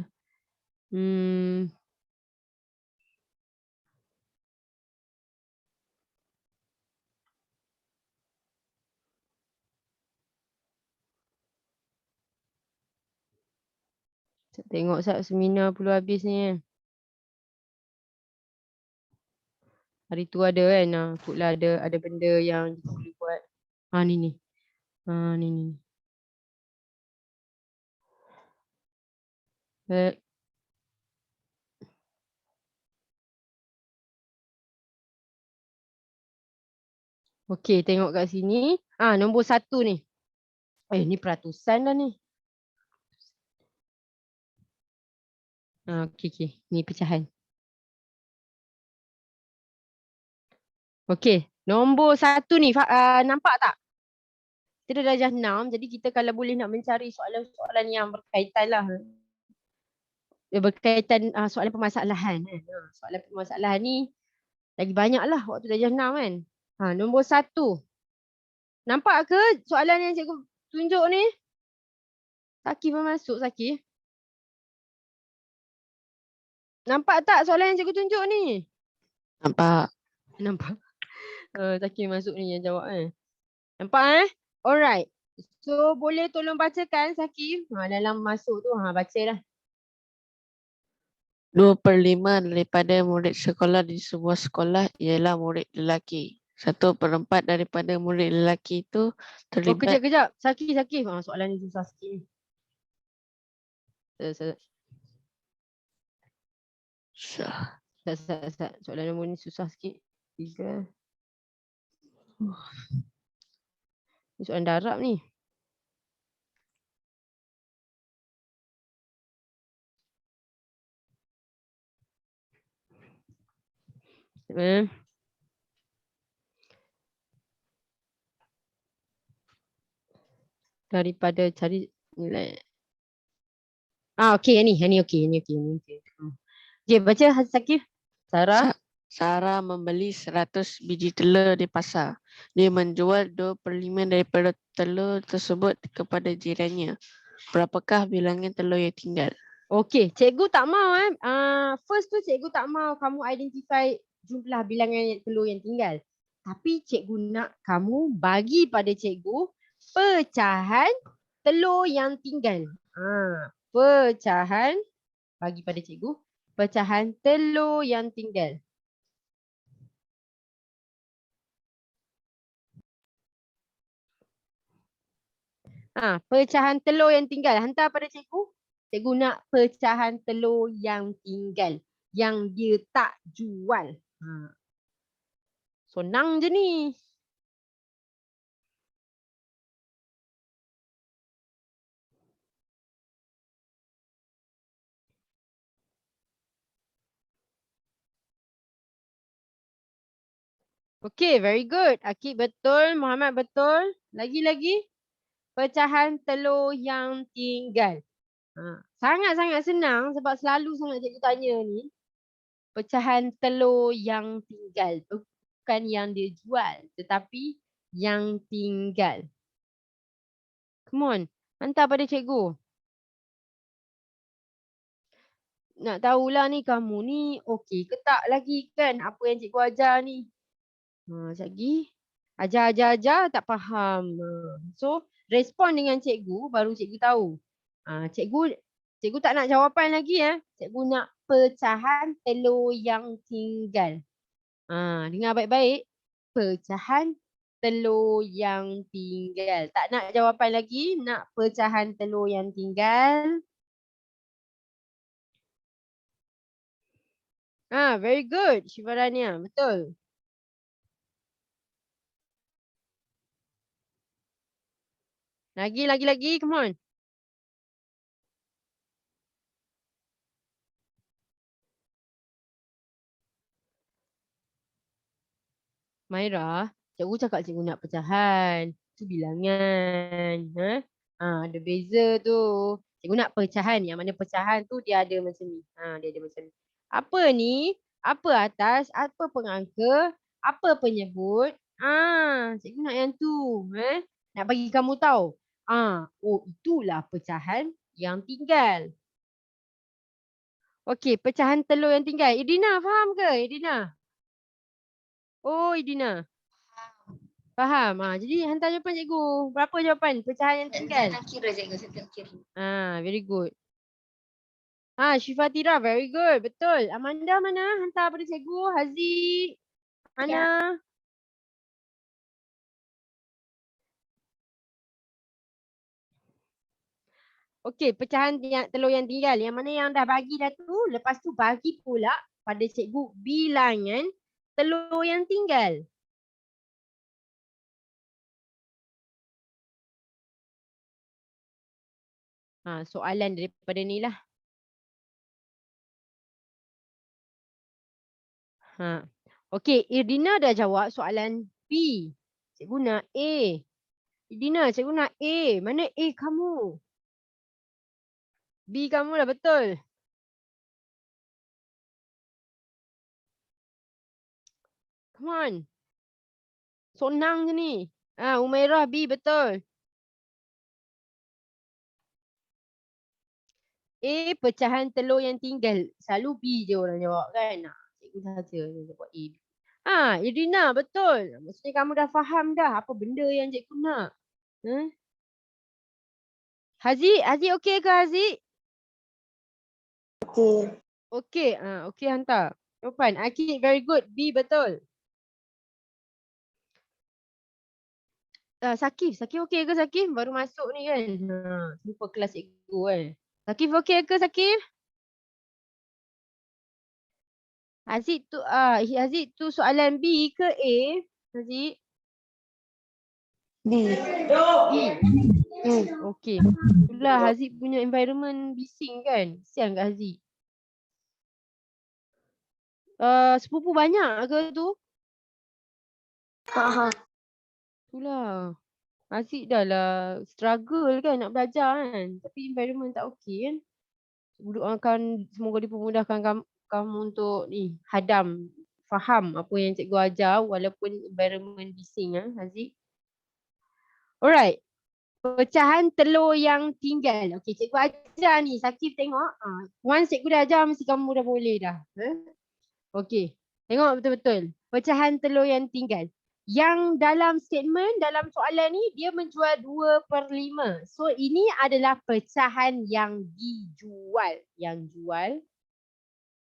Tengok seminar perlu habis ni. Hari tu ada kan. Putlah ada benda yang kita boleh buat. Ni. Ni. Okey, tengok kat sini. Nombor 1 ni. Ni peratusan dah ni. Okey. Ni pecahan. Okey, nombor 1 ni nampak tak? Kita dah darjah 6, jadi kita kalau boleh nak mencari soalan-soalan yang berkaitan lah. Berkaitan soalan permasalahan. Soalan permasalahan ni lagi banyak lah waktu darjah 6 kan. Nombor 1. Nampak ke soalan yang cikgu tunjuk ni? Saki pun masuk, Saki. Nampak tak soalan yang cikgu tunjuk ni? Nampak. Saki masuk ni yang jawab Nampak Alright. So boleh tolong bacakan Saki. Dalam masuk tu bacalah. 2/5 daripada murid sekolah di sebuah sekolah ialah murid lelaki. 1/4 daripada murid lelaki itu terlibat. Kejap. Saki. Soalan ni susah sikit ni. Susah. Soalan nombor ni susah sikit. 3. Ni soalan darab ni. Daripada cari nilai. Okey, yang ni okey. Okay, baca Zakif. Sarah. Sarah membeli 100 biji telur di pasar. Dia menjual 2/5 daripada telur tersebut kepada jirannya. Berapakah bilangan telur yang tinggal? Okey, cikgu tak mau first tu cikgu tak mau kamu identify jumlah bilangan telur yang tinggal. Tapi cikgu nak kamu bagi pada cikgu pecahan telur yang tinggal. Pecahan bagi pada cikgu pecahan telur yang tinggal. Pecahan telur yang tinggal. Hantar pada cikgu. Cikgu nak pecahan telur yang tinggal. Yang dia tak jual. Senang je ni. Okay, very good. Akib betul. Muhammad betul. Lagi-lagi. Pecahan telur yang tinggal. Sangat-sangat senang sebab selalu sangat cikgu tanya ni. Pecahan telur yang tinggal. Bukan yang dia jual. Tetapi yang tinggal. Come on. Hantar pada cikgu. Nak tahulah ni kamu ni okey ke tak lagi kan apa yang cikgu ajar ni. Sekejap lagi. Ajar tak faham. So, respon dengan cikgu baru cikgu tahu. Cikgu tak nak jawapan lagi Cikgu nak pecahan telur yang tinggal. Dengar baik-baik. Pecahan telur yang tinggal. Tak nak jawapan lagi, nak pecahan telur yang tinggal. Very good, Syifarania. Betul. Lagi. Come on. Maira, cikgu cakap cikgu nak pecahan. Itu bilangan. Ada beza tu. Cikgu nak pecahan. Yang mana pecahan tu dia ada macam ni. Dia ada macam ni. Apa ni? Apa atas? Apa pengangka? Apa penyebut? Cikgu nak yang tu. Nak bagi kamu tahu. Itulah pecahan yang tinggal. Okey, pecahan telur yang tinggal. Idina faham ke? Idina? Idina. Faham. Jadi hantar jawapan cikgu. Berapa jawapan pecahan yang tinggal? Saya nak kira cikgu, saya nak kira. Very good. Syifatira, very good. Betul. Amanda mana? Hantar pada cikgu. Haziq. Mana? Okey, pecahan telur yang tinggal. Yang mana yang dah bagi dah tu. Lepas tu bagi pula pada cikgu bilangan telur yang tinggal. Soalan daripada ni lah. Okey, Irdina dah jawab soalan B. Cikgu nak A. Irdina, cikgu nak A. Mana A kamu? B kamu dah betul. Come on. Senang je ni. Umairah B betul. A, pecahan telur yang tinggal. Selalu B je orang jawab kan. Cikgu saja yang jawab A. Irina betul. Maksudnya kamu dah faham dah apa benda yang cikgu nak. Haziq okey ke Haziq? Okey. Okey hantar. Jawapan. Akid very good. B betul. Sakif okey ke Sakif? Baru masuk ni kan. Lupa kelas cikgu kan. Sakif okey ke Sakif? Haziq tu soalan B ke A? Haziq? B. B. Okey. Itulah Haziq punya environment bising kan? Kesian kat Haziq. Sepupu banyak ke tu? Itulah. Haziq dah lah struggle kan nak belajar kan. Tapi environment tak okey kan. Semoga dipermudahkan kamu untuk ni hadam, faham apa yang cikgu ajar walaupun environment bising Haziq. Alright. Pecahan telur yang tinggal. Okey, cikgu ajar ni. Sakif tengok. Once cikgu dah ajar mesti kamu dah boleh dah. Okey. Tengok betul-betul. Pecahan telur yang tinggal. Yang dalam statement, dalam soalan ni, dia menjual 2/5. So, ini adalah pecahan yang dijual. Yang jual.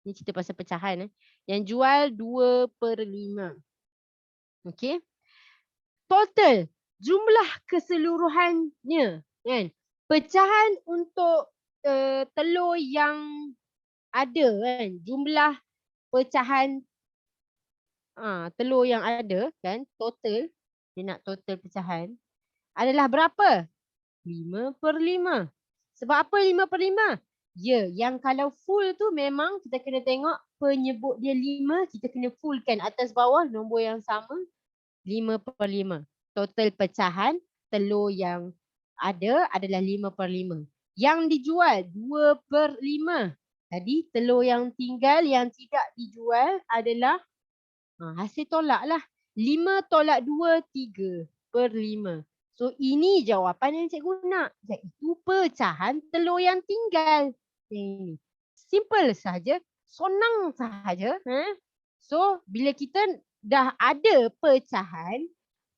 Ni cerita pasal pecahan. Yang jual 2/5. Okey. Total. Jumlah keseluruhannya. Kan? Pecahan untuk telur yang ada kan. Jumlah pecahan telur yang ada kan. Total. Dia nak total pecahan. Adalah berapa? 5/5. Sebab apa 5/5? Ya, yang kalau full tu memang kita kena tengok penyebut dia 5. Kita kena fullkan atas bawah nombor yang sama. 5/5. Total pecahan telur yang ada adalah 5/5. Yang dijual 2/5. Jadi telur yang tinggal yang tidak dijual adalah hasil tolak lah. 5 tolak 2, 3/5. So ini jawapan yang cikgu nak. Iaitu pecahan telur yang tinggal. Ini. Simple sahaja. Senang sahaja. So bila kita dah ada pecahan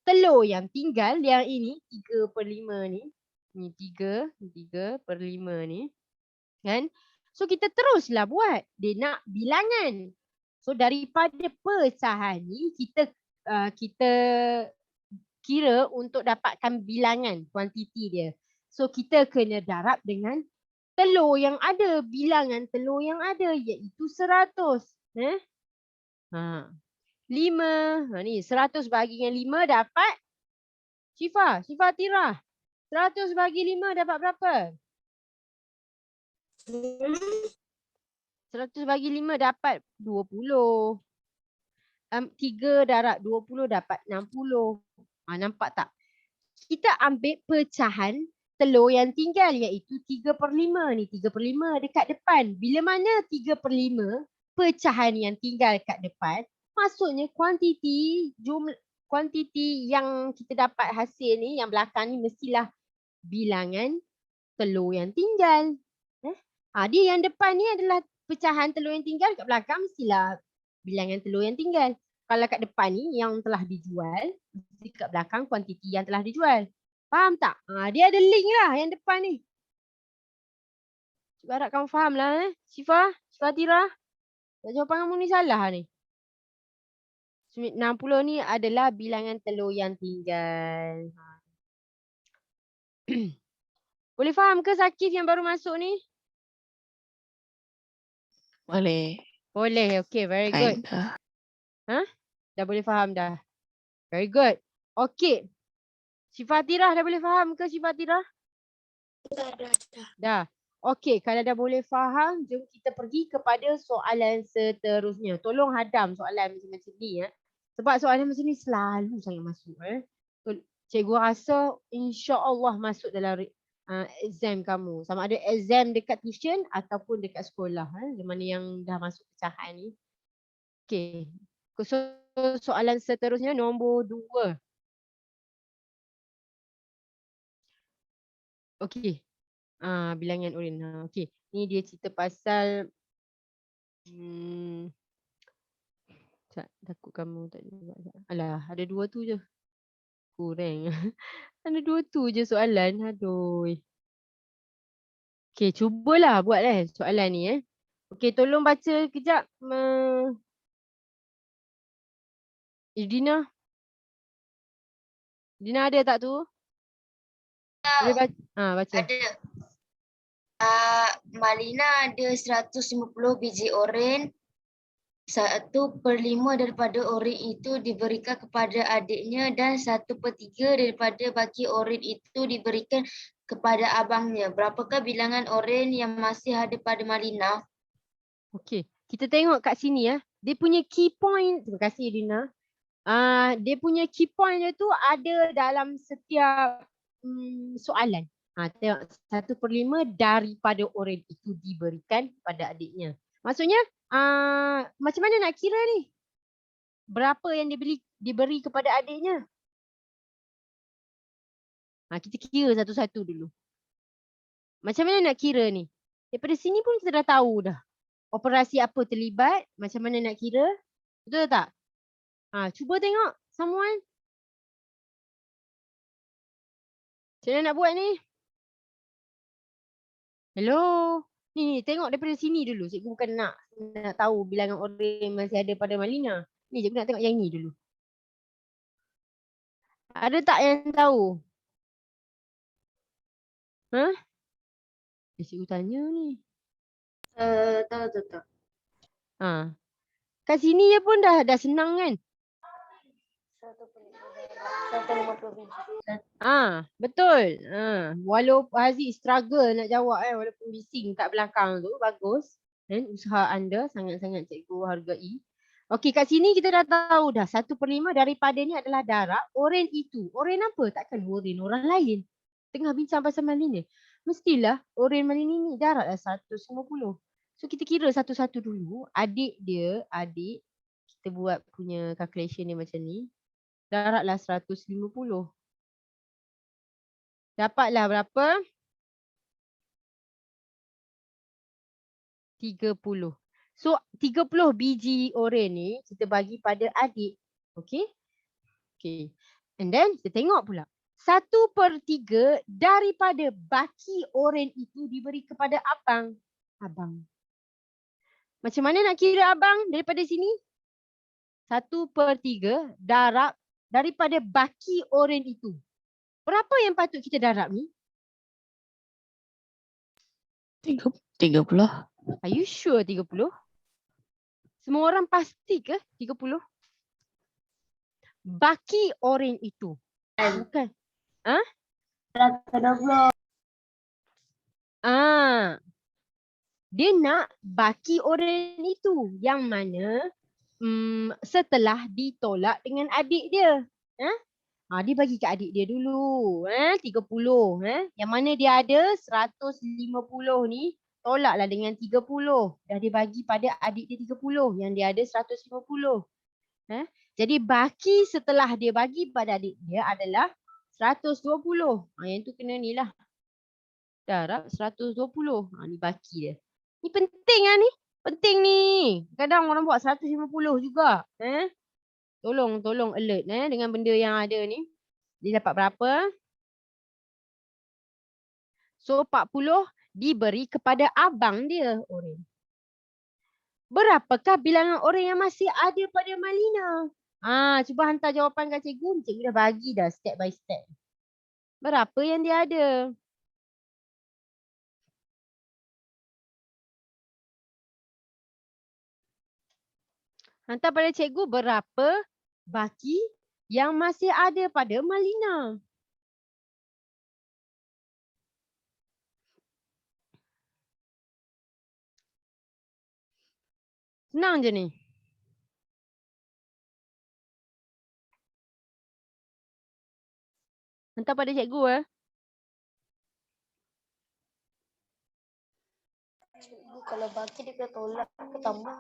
telur yang tinggal yang ini 3/5 ni. Ni 3/5 ni. Kan? So kita teruslah buat. Dia nak bilangan. So daripada pecahan ni kita kira untuk dapatkan bilangan kuantiti dia. So kita kena darab dengan telur yang ada. Bilangan telur yang ada iaitu 100. 5. Ni 100 bagi dengan 5 dapat Syifa Tirah. 100 bagi 5 dapat berapa? 100 bagi 5 dapat 20. 3 darab 20 dapat 60. Nampak tak? Kita ambil pecahan telur yang tinggal iaitu 3/5 ni. 3/5 dekat depan. Bila mana 3/5 pecahan yang tinggal kat depan, maksudnya kuantiti yang kita dapat hasil ni, yang belakang ni mestilah bilangan telur yang tinggal. Dia yang depan ni adalah pecahan telur yang tinggal, kat belakang mestilah bilangan telur yang tinggal. Kalau kat depan ni yang telah dijual, mesti kat belakang kuantiti yang telah dijual. Faham tak? Dia ada link lah yang depan ni. Cuba harap kamu faham lah. Syifa Tirah. Jawapan kamu ni salah ni. 60 ni adalah bilangan telur yang tinggal. Boleh faham ke Sakif yang baru masuk ni? Boleh. Boleh. Okay, very good. Dah boleh faham dah. Very good. Okay. Syifa Tirah dah boleh faham ke Syifa Tirah? Dah. Okay, kalau dah boleh faham, jom kita pergi kepada soalan seterusnya. Tolong hadam soalan macam ni. Sebab soalan macam ni selalu sangat masuk. Cikgu rasa insya-Allah masuk dalam exam kamu. Sama ada exam dekat tuition ataupun dekat sekolah. Di mana yang dah masuk pecahan ni. Okay. So, soalan seterusnya nombor 2. Okay. Bilangan urin. Okay. Ni dia cerita pasal takut kamu tak jawab. Alah, ada 2 tu je. Kurang. Ada 2 tu je soalan. Aduh. Okay, cubalah buat soalan ni. Okay, tolong baca kejap. Dina. Dina ada tak tu? Boleh baca? Baca. Ada. Malina ada 150 biji oren. 1/5 daripada oren itu diberikan kepada adiknya dan 1/3 daripada baki oren itu diberikan kepada abangnya. Berapakah bilangan oren yang masih ada pada Malina? Okey, kita tengok kat sini ya. Dia punya key point, terima kasih Rina. Dia punya key point dia tu ada dalam setiap soalan. Tengok 1/5 daripada oren itu diberikan kepada adiknya. Maksudnya macam mana nak kira ni? Berapa yang diberi kepada adiknya? Kita kira satu-satu dulu. Macam mana nak kira ni? Daripada sini pun kita dah tahu dah. Operasi apa terlibat, macam mana nak kira. Betul tak? Cuba tengok someone. Macam mana nak buat ni? Hello? Ni tengok daripada sini dulu. Cikgu bukan nak tahu bilangan oren masih ada pada Malina. Ni cikgu nak tengok yang ni dulu. Ada tak yang tahu? Cikgu tanya ni. Tahu. Kat sini je pun dah senang kan? 150 biji. Betul. Walaupun Haziq struggle nak jawab walaupun bising kat belakang tu, bagus. Dan usaha anda sangat-sangat cikgu hargai. Okey, kat sini kita dah tahu dah 1/5 daripada ni adalah darab oren itu. Oren apa? Takkan oren orang lain. Tengah bincang pasal Malina. Mestilah oren Malina ni darab lah 150. So kita kira satu-satu dulu. Adik kita buat punya calculation ni macam ni. Darablah 150. Dapatlah berapa? 30. So 30 biji oren ni kita bagi pada adik. Okay. And then kita tengok pula. 1/3 daripada baki oren itu diberi kepada abang. Macam mana nak kira abang daripada sini? 1/3 darab daripada baki oren itu. Berapa yang patut kita darab ni? 30. Are you sure 30? Semua orang pasti ke 30? Baki oren itu. Bukan. 120. Dia nak baki oren itu. Yang mana setelah ditolak dengan adik dia. Dia bagi kat adik dia dulu. 30. Yang mana dia ada 150 ni. Tolaklah dengan 30. Dah dia bagi pada adik dia 30. Yang dia ada 150. Jadi baki setelah dia bagi pada adik dia adalah 120. Yang tu kena ni lah. Darab 120. Ni baki dia. Ni penting lah ni. Penting ni. Kadang orang buat 150 juga. Tolong alert dengan benda yang ada ni. Dia dapat berapa? So 40 diberi kepada abang dia oren. Berapakah bilangan oren yang masih ada pada Malina? Cuba hantar jawapan kat cikgu. Cikgu dah bagi dah step by step. Berapa yang dia ada? Hantar pada cikgu berapa baki yang masih ada pada Malina. Senang je ni. Hantar pada cikgu Cikgu kalau baki dia kena tolak ke tambah?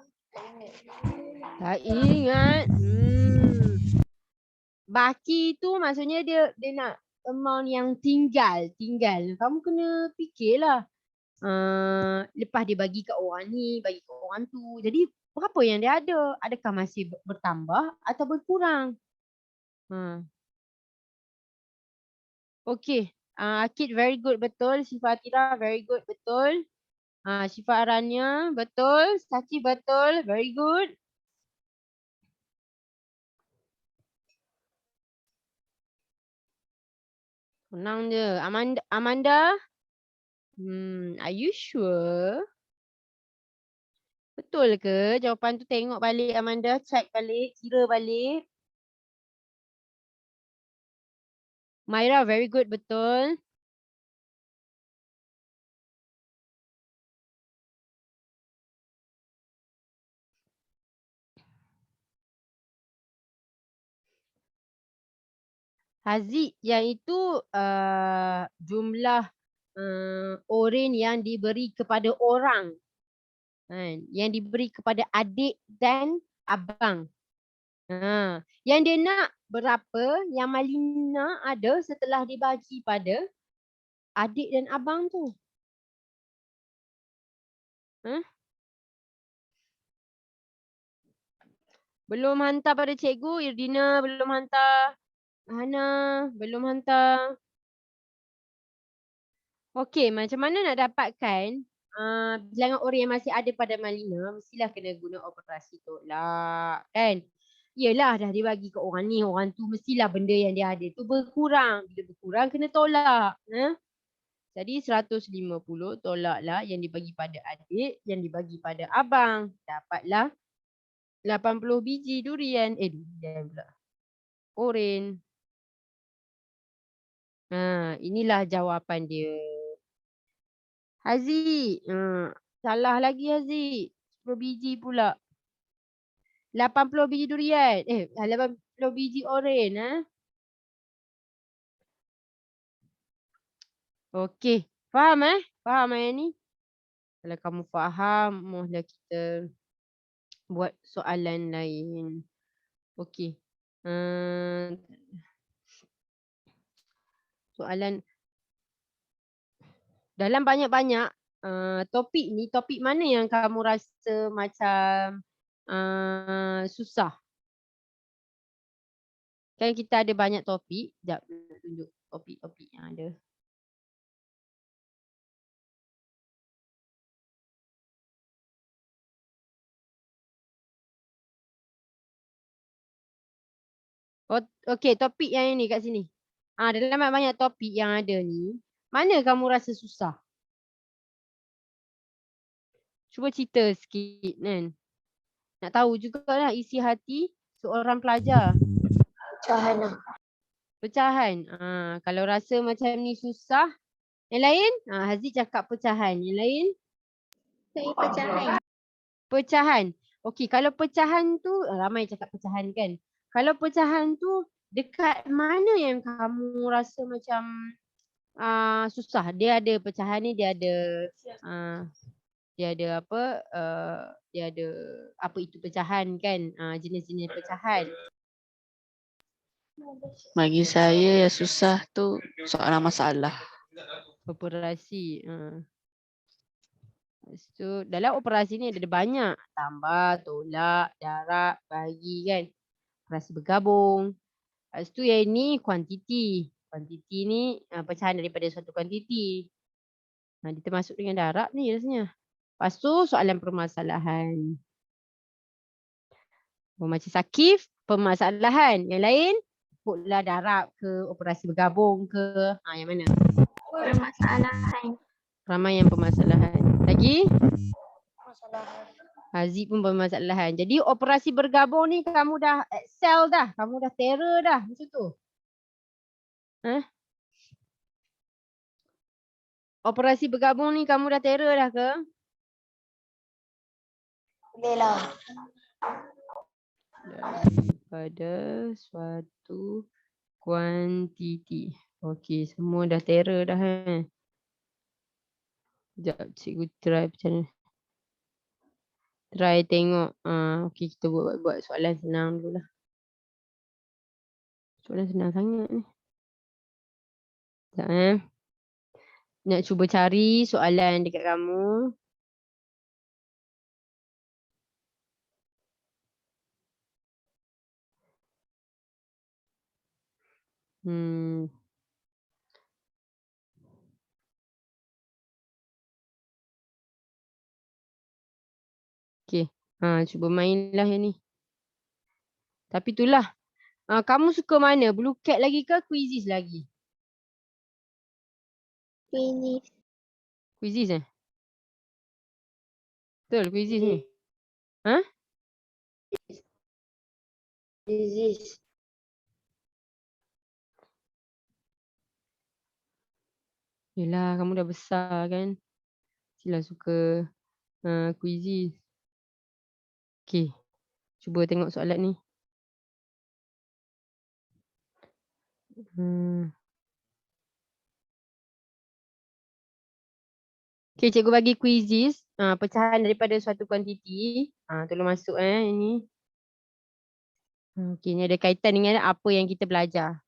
Tak ingat. Baki tu maksudnya dia nak amount yang tinggal. Kamu kena fikirlah. Lepas dia bagi kat orang ni, bagi kat orang tu. Jadi berapa yang dia ada? Adakah masih bertambah atau berkurang? Okay. Akid very good, betul. Syifa Atira very good, betul. Syifa Aranya betul. Sachi betul, very good. Senang je. Amanda? Are you sure? Betul ke jawapan tu? Tengok balik Amanda, check balik, kira balik. Myra, very good, betul. Haziq, yang itu jumlah oren yang diberi kepada orang. Yang diberi kepada adik dan abang. Yang dia nak berapa yang Malina ada setelah dibagi pada adik dan abang tu. Belum hantar pada cikgu, Irdina belum hantar. Hana belum hantar. Okey, macam mana nak dapatkan bilangan oren yang masih ada pada Malina, mestilah kena guna operasi tolak, kan? Yelah, dah dibagi ke orang ni, orang tu mestilah benda yang dia ada tu berkurang. Bila berkurang, kena tolak. Jadi 150 tolaklah yang dibagi pada adik, yang dibagi pada abang. Dapatlah 80 biji durian. Durian pula. Oren. Inilah jawapan dia. Haziq. Salah lagi Haziq. 10 biji pula. 80 biji durian. 80 biji oren. Okey. Faham Faham yang ni? Kalau kamu faham, mohonlah kita buat soalan lain. Okey. Soalan dalam banyak-banyak topik ni, topik mana yang kamu rasa macam susah? Kan kita ada banyak topik. Sekejap, nak tunjuk topik-topik yang ada. Okey, topik yang ini kat sini. Dalam banyak topik yang ada ni, mana kamu rasa susah? Cuba cerita sikit kan. Nak tahu jugalah isi hati seorang pelajar. Pecahan. Kalau rasa macam ni susah. Yang lain? Haziq cakap pecahan. Yang lain? Saya pecahan. Pecahan. Okey, kalau pecahan tu, ramai cakap pecahan kan. Kalau pecahan tu, dekat mana yang kamu rasa macam susah? Dia ada pecahan ni, dia ada apa? Dia ada apa itu pecahan kan? Jenis-jenis pecahan. Bagi saya yang susah tu soalan masalah. Operasi. Lepas tu, dalam operasi ni ada banyak. Tambah, tolak, darab, bagi kan. Operasi bergabung. Lepas tu yang ni kuantiti. Kuantiti ni pecahan daripada suatu kuantiti. Dia termasuk dengan darab ni rasanya. Lepas tu soalan permasalahan. Macam Sakif, permasalahan. Yang lain, ikutlah darab ke, operasi bergabung ke. Yang mana? Permasalahan. Ramai yang permasalahan. Lagi? Haziq pun permasalahan. Jadi operasi bergabung ni kamu dah excel dah. Kamu dah terror dah macam tu. Operasi bergabung ni kamu dah terror dah ke? Boleh lah. Daripada suatu kuantiti. Okey, semua dah terror dah. Sekejap, cikgu try macam mana. Try tengok. Okey, kita buat soalan senang dulu lah. Soalan senang sangat ni. Sekejap nak cuba cari soalan dekat kamu. Okey. Cuba mainlah yang ni. Tapi itulah. Kamu suka mana? Blue Cat lagi ke Quizzes lagi? Quizzes. Quizzes Betul Quizzes ni? Ha? Disease. Yelah, kamu dah besar kan. Sila suka quizzes. Okay, cuba tengok soalan ni. Okay, cikgu bagi quizzes. Pecahan daripada suatu kuantiti. Tolong masuk ini. Okay, ni ada kaitan dengan apa yang kita belajar.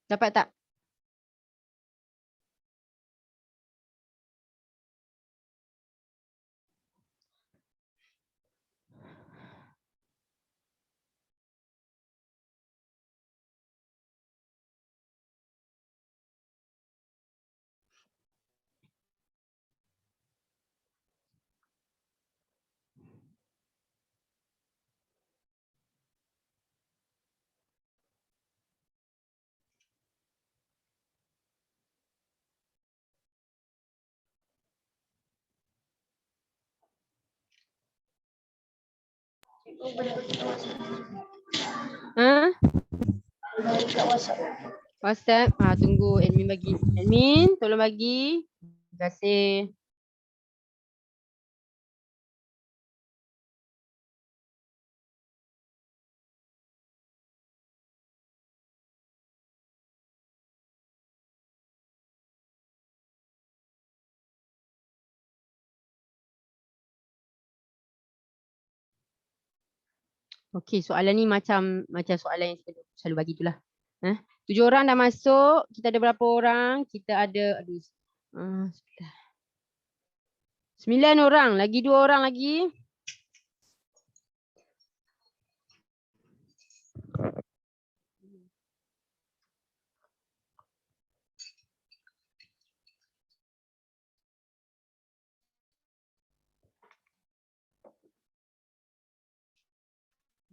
Dapat tak? Ha? WhatsApp. Tunggu admin bagi. Admin, tolong bagi. Terima kasih. Okey, soalan ni macam soalan yang selalu bagi itulah. 7 orang dah masuk. Kita ada berapa orang? Kita ada 9 orang. Lagi 2 orang lagi.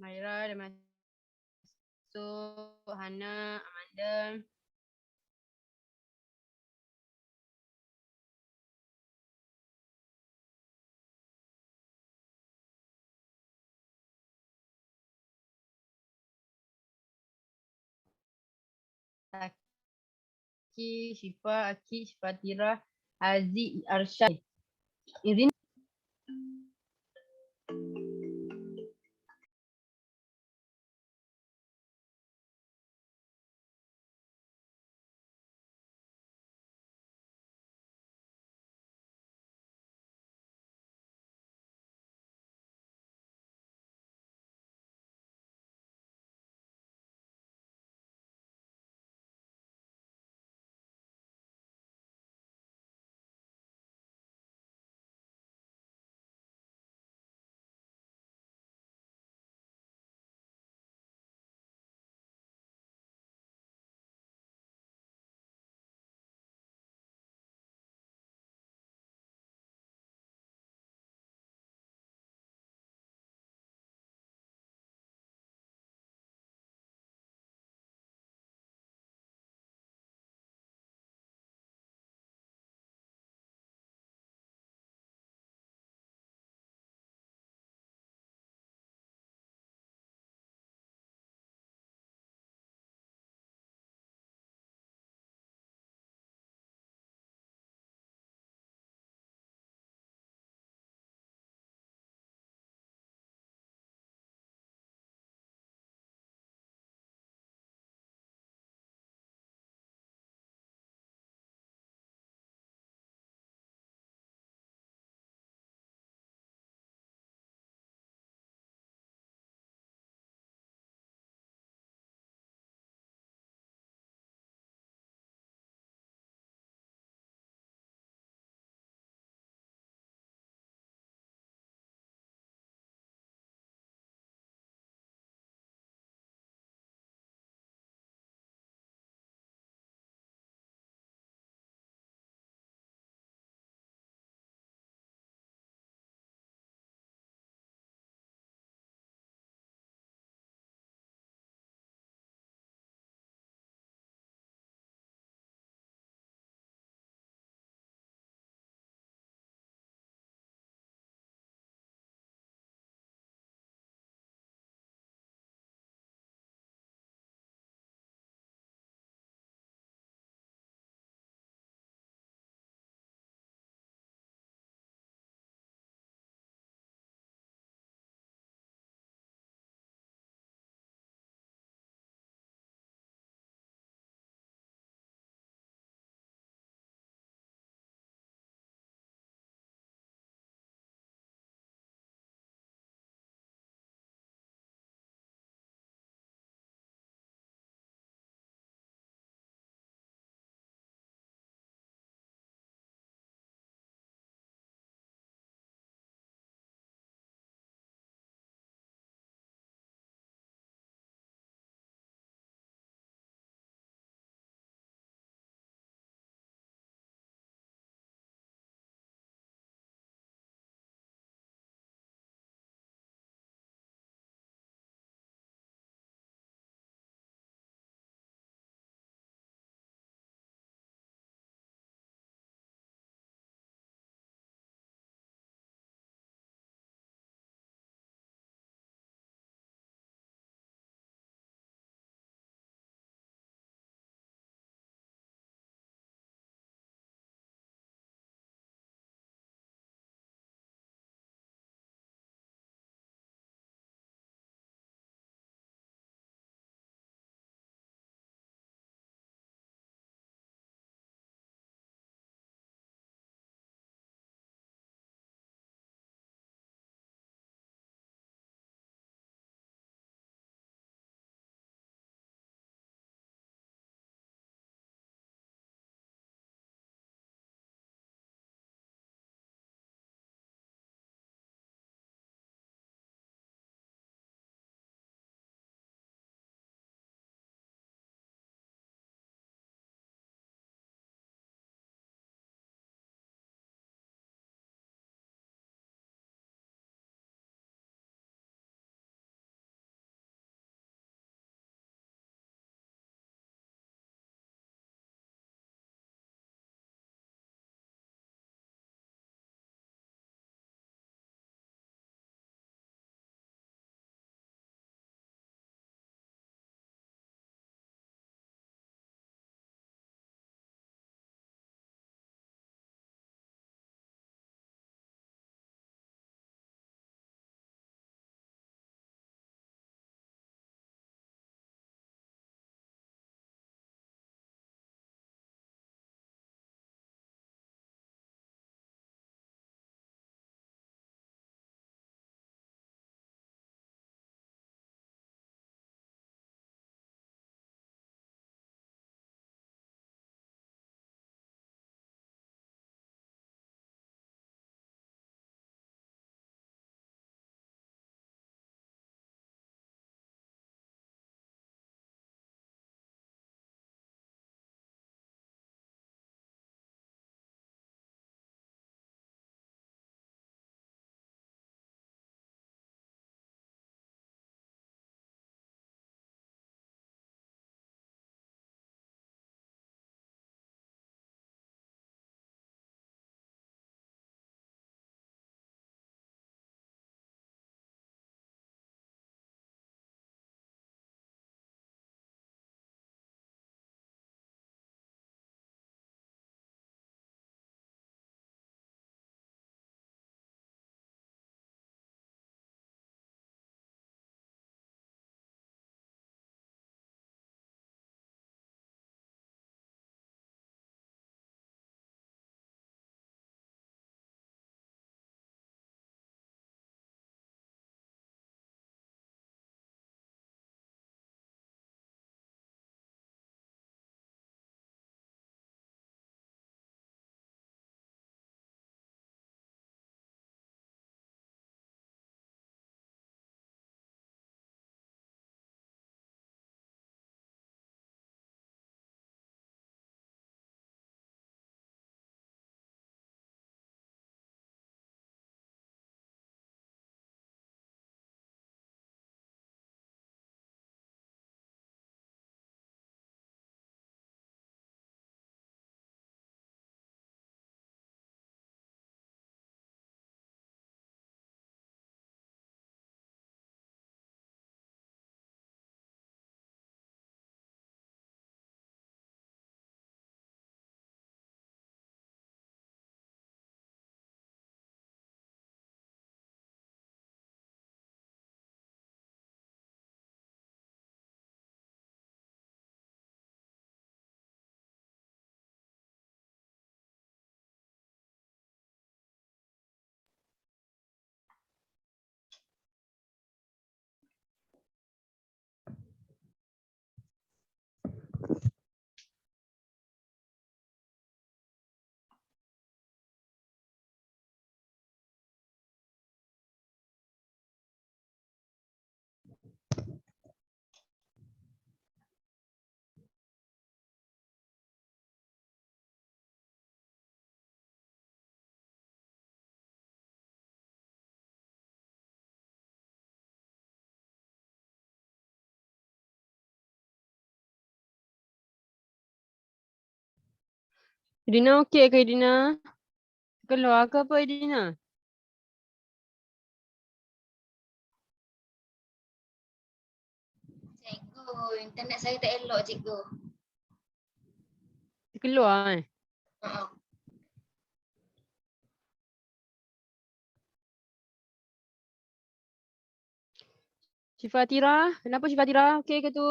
Maira dah masuk. Hana, Amanda. Aki, Syifa, Aki, Syifa Tira, Aziz, Arsyad. Izin. Edina okey ke Edina? Keluar ke apa Edina? Cikgu, internet saya tak elok cikgu. Keluar eh? Uh-uh. Syifa Tira, kenapa Syifa Tira? Okey ke tu?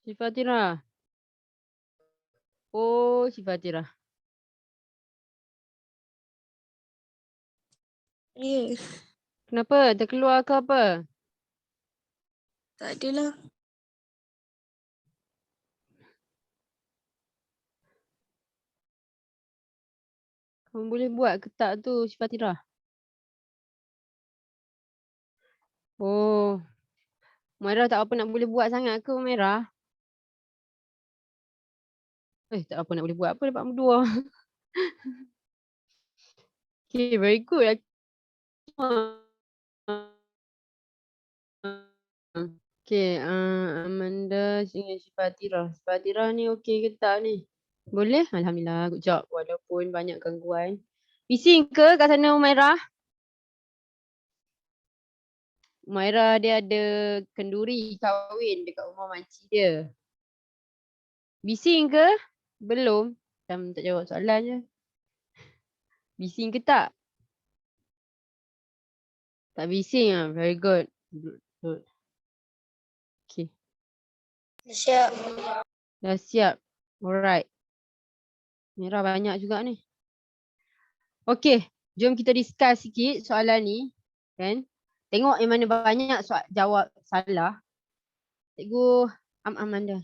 Syifa Tira. Oh, Syifa Tira. Ya, Kenapa? Terkeluar ke apa? tak adalah. Kamu boleh buat ke tak tu Syifa Tira? Oh. Umairah tak apa nak boleh buat sangat ke Umairah? Tak apa nak boleh buat apa dapat dua. Okay, very good. Okay, Amanda dengan Syifa Tira. Syifa Tira ni okey ke tak ni? Boleh? Alhamdulillah, good job. Walaupun banyak gangguan. Bising ke kat sana Umairah? Umairah dia ada kenduri kahwin dekat rumah makcik dia. Bising ke? Belum. Macam tak jawab soalan je. Bising ke tak? Tak bising ah. Very good. Good. Okay. Siap. Dah siap. Alright. Merah banyak juga ni. Okay. Jom kita discuss sikit soalan ni. Kan? Tengok yang mana banyak jawab salah. Cikgu Amanda.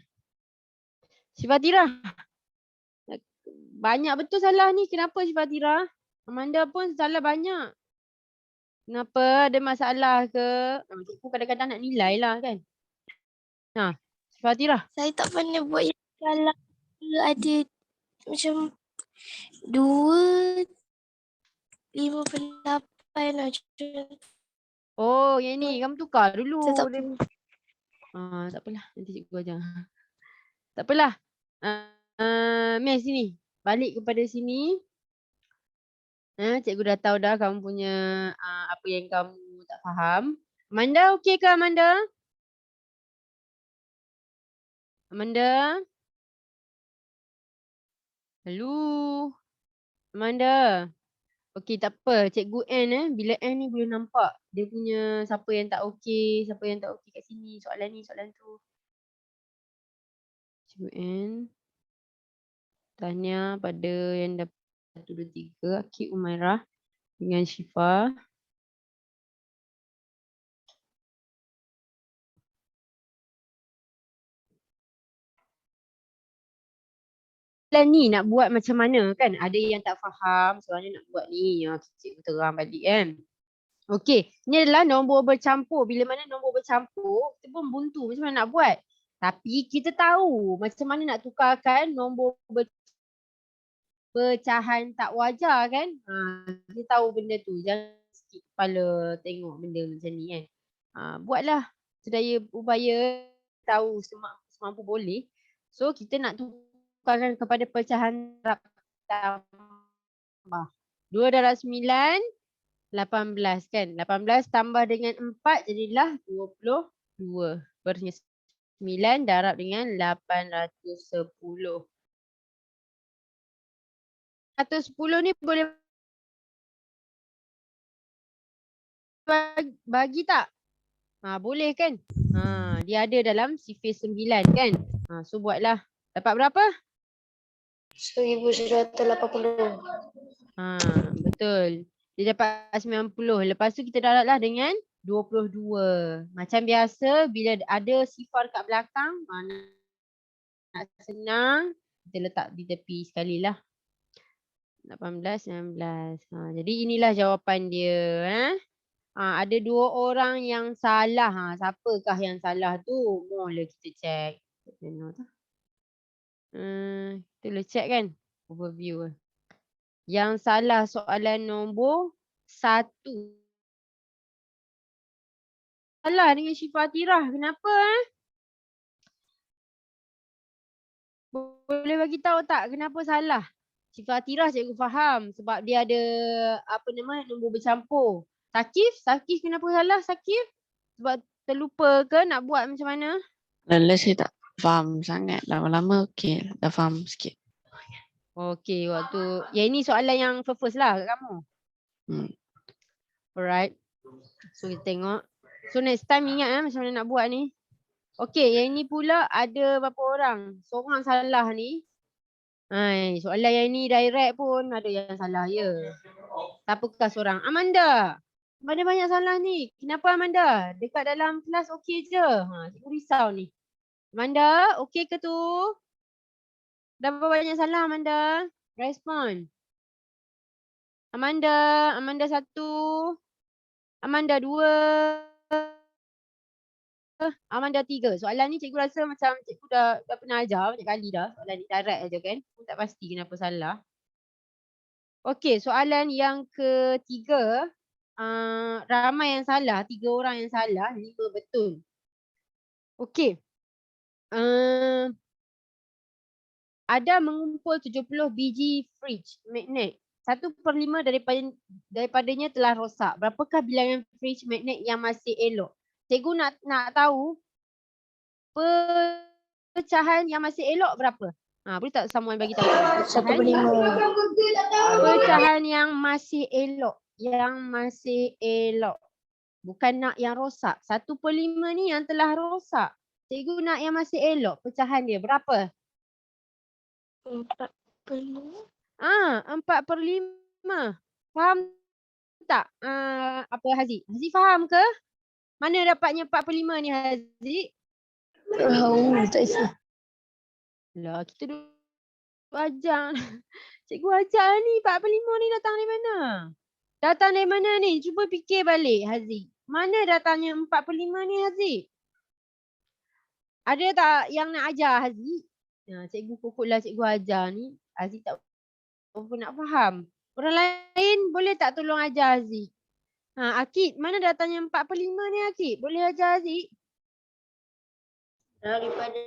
Syifa Tira. Banyak betul salah ni. Kenapa Syifa Tira? Amanda pun salah banyak. Kenapa? Ada masalah ke? Cikgu kadang-kadang nak nilai lah kan? Syifa Tira. Saya tak pernah buat yang salah. Ada macam 2.58 macam. Oh, yang ni. Kamu tukar dulu. Saya tak Tak apalah. Nanti cikgu ajar. Tak apalah. Mel sini. Balik kepada sini. Cikgu dah tahu dah kamu punya apa yang kamu tak faham. Amanda, okey ke Amanda? Amanda? Hello? Amanda? Okey, tak apa. Cikgu N bila N ni boleh nampak dia punya siapa yang tak okey, siapa yang tak okey kat sini. Soalan ni, soalan tu. Cikgu N. Tanya pada yang dapat 1, 2, 3. Akib Umairah dengan Syifa. Soalan ni nak buat macam mana kan? Ada yang tak faham soalan ni nak buat ni. Cikgu terang balik kan. Okey, ni adalah nombor bercampur. Bila mana nombor bercampur, kita pun buntu macam mana nak buat. Tapi kita tahu macam mana nak tukarkan nombor pecahan tak wajar kan. Kita tahu benda tu. Jangan sikit kepala tengok benda macam ni kan. Buatlah sedaya upaya tahu semampu boleh. So kita nak tukarkan kepada pecahan darab tambah. 2 darab 9, 18 kan. 18 tambah dengan 4 jadilah 22. Berarti 9 darab dengan 810. 110 ni boleh bagi tak? Boleh kan? Dia ada dalam sifir 9 kan? So buatlah. Dapat berapa? 1180. Betul. Dia dapat 90. Lepas tu kita darablah dengan 22. Macam biasa bila ada sifar kat belakang, nak senang, kita letak di tepi sekali lah. 18, 19. Jadi inilah jawapan dia. Ada 2 orang yang salah. Siapakah yang salah tu? Mula kita check. Kita check kan? Overview. Yang salah soalan nombor 1. Salah dengan Syifa Tira. Kenapa? boleh bagi tahu tak kenapa salah? Cik Fatirah cikgu faham sebab dia ada apa nama nombor bercampur. Sakif kenapa salah Sakif? Sebab terlupa ke nak buat macam mana? Lala saya tak faham sangat. Lama-lama okey, dah faham sikit. Okey, waktu yang ini soalan yang first lah kat kamu. Hmm. Alright. So kita tengok. So next time ingat macam mana nak buat ni. Okey, yang ini pula ada berapa orang? Seorang salah ni. Hai, soalan yang ni direct pun ada yang salah ya. Siapakah seorang? Amanda. Amanda banyak salah ni. Kenapa Amanda? Dekat dalam kelas okey je. Cikgu risau ni. Amanda, okey ke tu? Dah berapa banyak salah Amanda? Respon. Amanda 1. Amanda 2. Amanda 3. Soalan ni cikgu rasa macam cikgu dah pernah ajar banyak kali dah. Soalan ni direct aja kan. Aku tak pasti kenapa salah. Okey, soalan yang ketiga. Ramai yang salah. 3 orang yang salah. 5 betul. Okey. Ada mengumpul 70 biji fridge magnet. 1/5 daripadanya telah rosak. Berapakah bilangan fridge magnet yang masih elok? Cikgu nak tahu pecahan yang masih elok berapa? Boleh tak someone bagi tahu? 1/5. Pecahan yang masih elok. Yang masih elok. Bukan nak yang rosak. 1/5 ni yang telah rosak. Cikgu nak yang masih elok. Pecahan dia berapa? 4/5. 4/5. Faham tak? Apa Haziq? Haziq faham ke? Mana dapatnya 4/5 ni Haziq? Tak isi. Lah kita duk ajar. Cikgu ajar ni 4/5 ni datang dari mana? Datang dari mana ni? Cuba fikir balik Haziq. Mana datangnya 4/5 ni Haziq? Ada tak yang nak ajar Haziq? Cikgu pokoklah cikgu ajar ni. Haziq tak apa nak faham. Orang lain boleh tak tolong ajar Haziq? Akid, mana datangnya 4/5 ni Akid? Boleh ajar Haziq? Daripada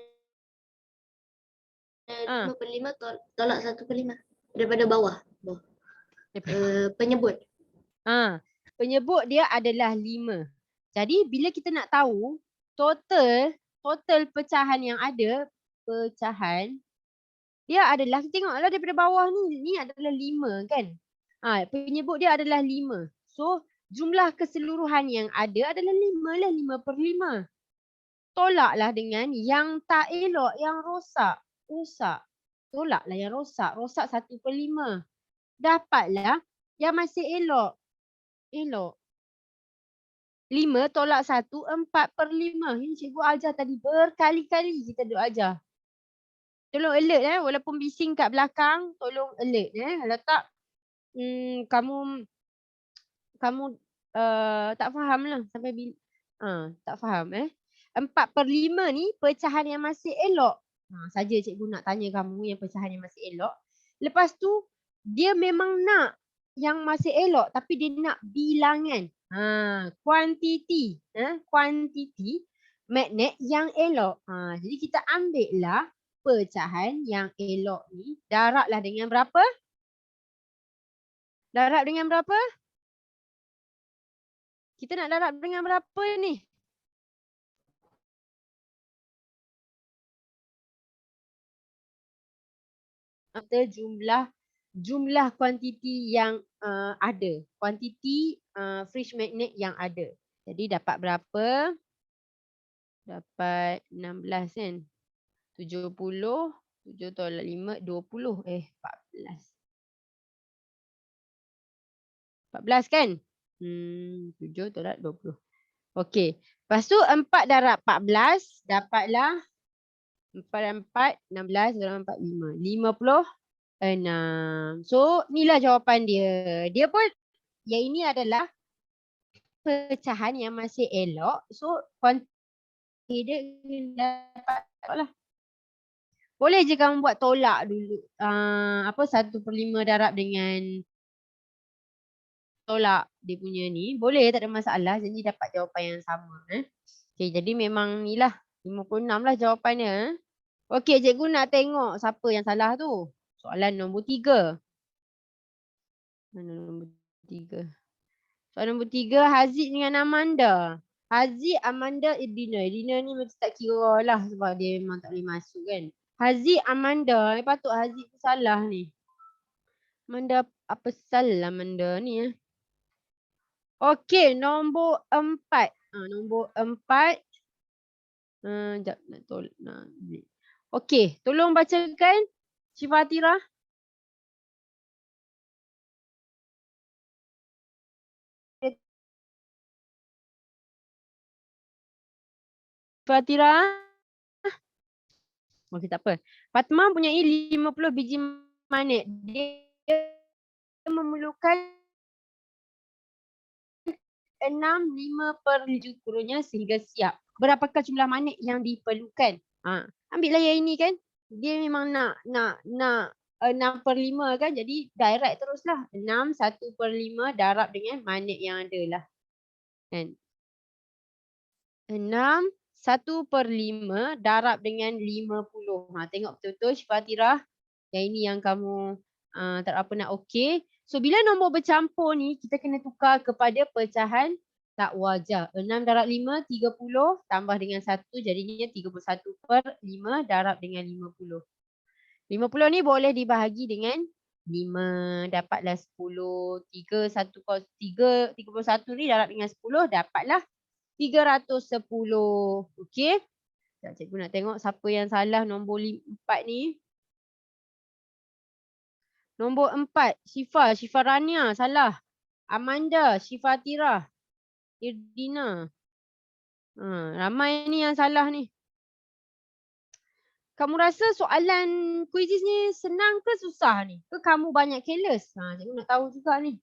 5/5 tolak 1/5. Daripada bawah. Penyebut. Penyebut dia adalah 5. Jadi bila kita nak tahu total pecahan yang ada, dia adalah, kita tengoklah daripada bawah ni adalah 5 kan. Penyebut dia adalah 5. So jumlah keseluruhan yang ada adalah 5 lah, 5/5. Tolaklah dengan yang tak elok, yang rosak. Tolaklah yang rosak. Rosak 1/5. Dapatlah yang masih elok. 5 tolak 1, 4/5. Ini cikgu ajar tadi berkali-kali kita duk ajar. Tolong alert walaupun bising kat belakang, tolong alert Kalau tak kamu tak faham lah sampai tak faham 4/5 ni pecahan yang masih elok. Saja cikgu nak tanya kamu yang pecahan yang masih elok. Lepas tu dia memang nak yang masih elok tapi dia nak bilangan. Kuantiti. Kuantiti magnet yang elok. Jadi kita ambil lah pecahan yang elok ni. Darablah dengan berapa? Darab dengan berapa? Kita nak darab dengan berapa ni? Atau jumlah kuantiti yang ada. Kuantiti fridge magnet yang ada. Jadi dapat berapa? Dapat 16 kan? 70, 7 tolak 5, 20. 14. 14 kan? 7 tolak 20. Okey. Lepas tu 4 darab 14 dapatlah 4 4, 16 darab 4, 5. 56. So, inilah jawapan dia. Dia pun, yang ini adalah pecahan yang masih elok. So, kuantiti dia dapat lah. Boleh je kamu buat tolak dulu. 1/5 darab dengan tolak dia punya ni. Boleh, tak ada masalah. Jadi dapat jawapan yang sama. Okay, jadi memang ni lah. 56 lah jawapannya. Okey, cikgu nak tengok siapa yang salah tu. Soalan nombor 3. Mana nombor 3? Soalan nombor 3, Haziq dengan Amanda. Haziq, Amanda, Edina. Edina ni macam tak kira lah sebab dia memang tak boleh masuk kan. Haziq, Amanda. Patut Haziq tu salah ni. Amanda, apa salah Amanda ni? Okey, nombor 4. Nombor 4. Sekejap nak tolak. Okey, tolong bacakan Syifa Atira. Syifa Atira. Okey, tak apa. Fatma punya 50 biji manik. Dia memerlukan 6, 5/7 kurungnya sehingga siap. Berapakah jumlah manik yang diperlukan? Ambillah yang ini kan. Dia memang nak 6/5 kan. Jadi direct teruslah. 6, 1/5 darab dengan manik yang ada lah. Kan? 6, 1/5 darab dengan 50. Tengok betul-betul Syifa Atira. Yang ini yang kamu tak apa nak okey. So bila nombor bercampur ni kita kena tukar kepada pecahan tak wajar. 6 darab 5, 30 tambah dengan 1 jadinya 31/5 darab dengan 50. 50 ni boleh dibahagi dengan 5. Dapatlah 10. 31 ni darab dengan 10 dapatlah 310. Okey. Cikgu nak tengok siapa yang salah nombor 4 ni. Nombor 4, Syifa Rania salah. Amanda, Syifa Atira, Irdina. Ramai ni yang salah ni. Kamu rasa soalan kuisis ni senang ke susah ni? Ke kamu banyak careless? Cikgu nak tahu juga ni.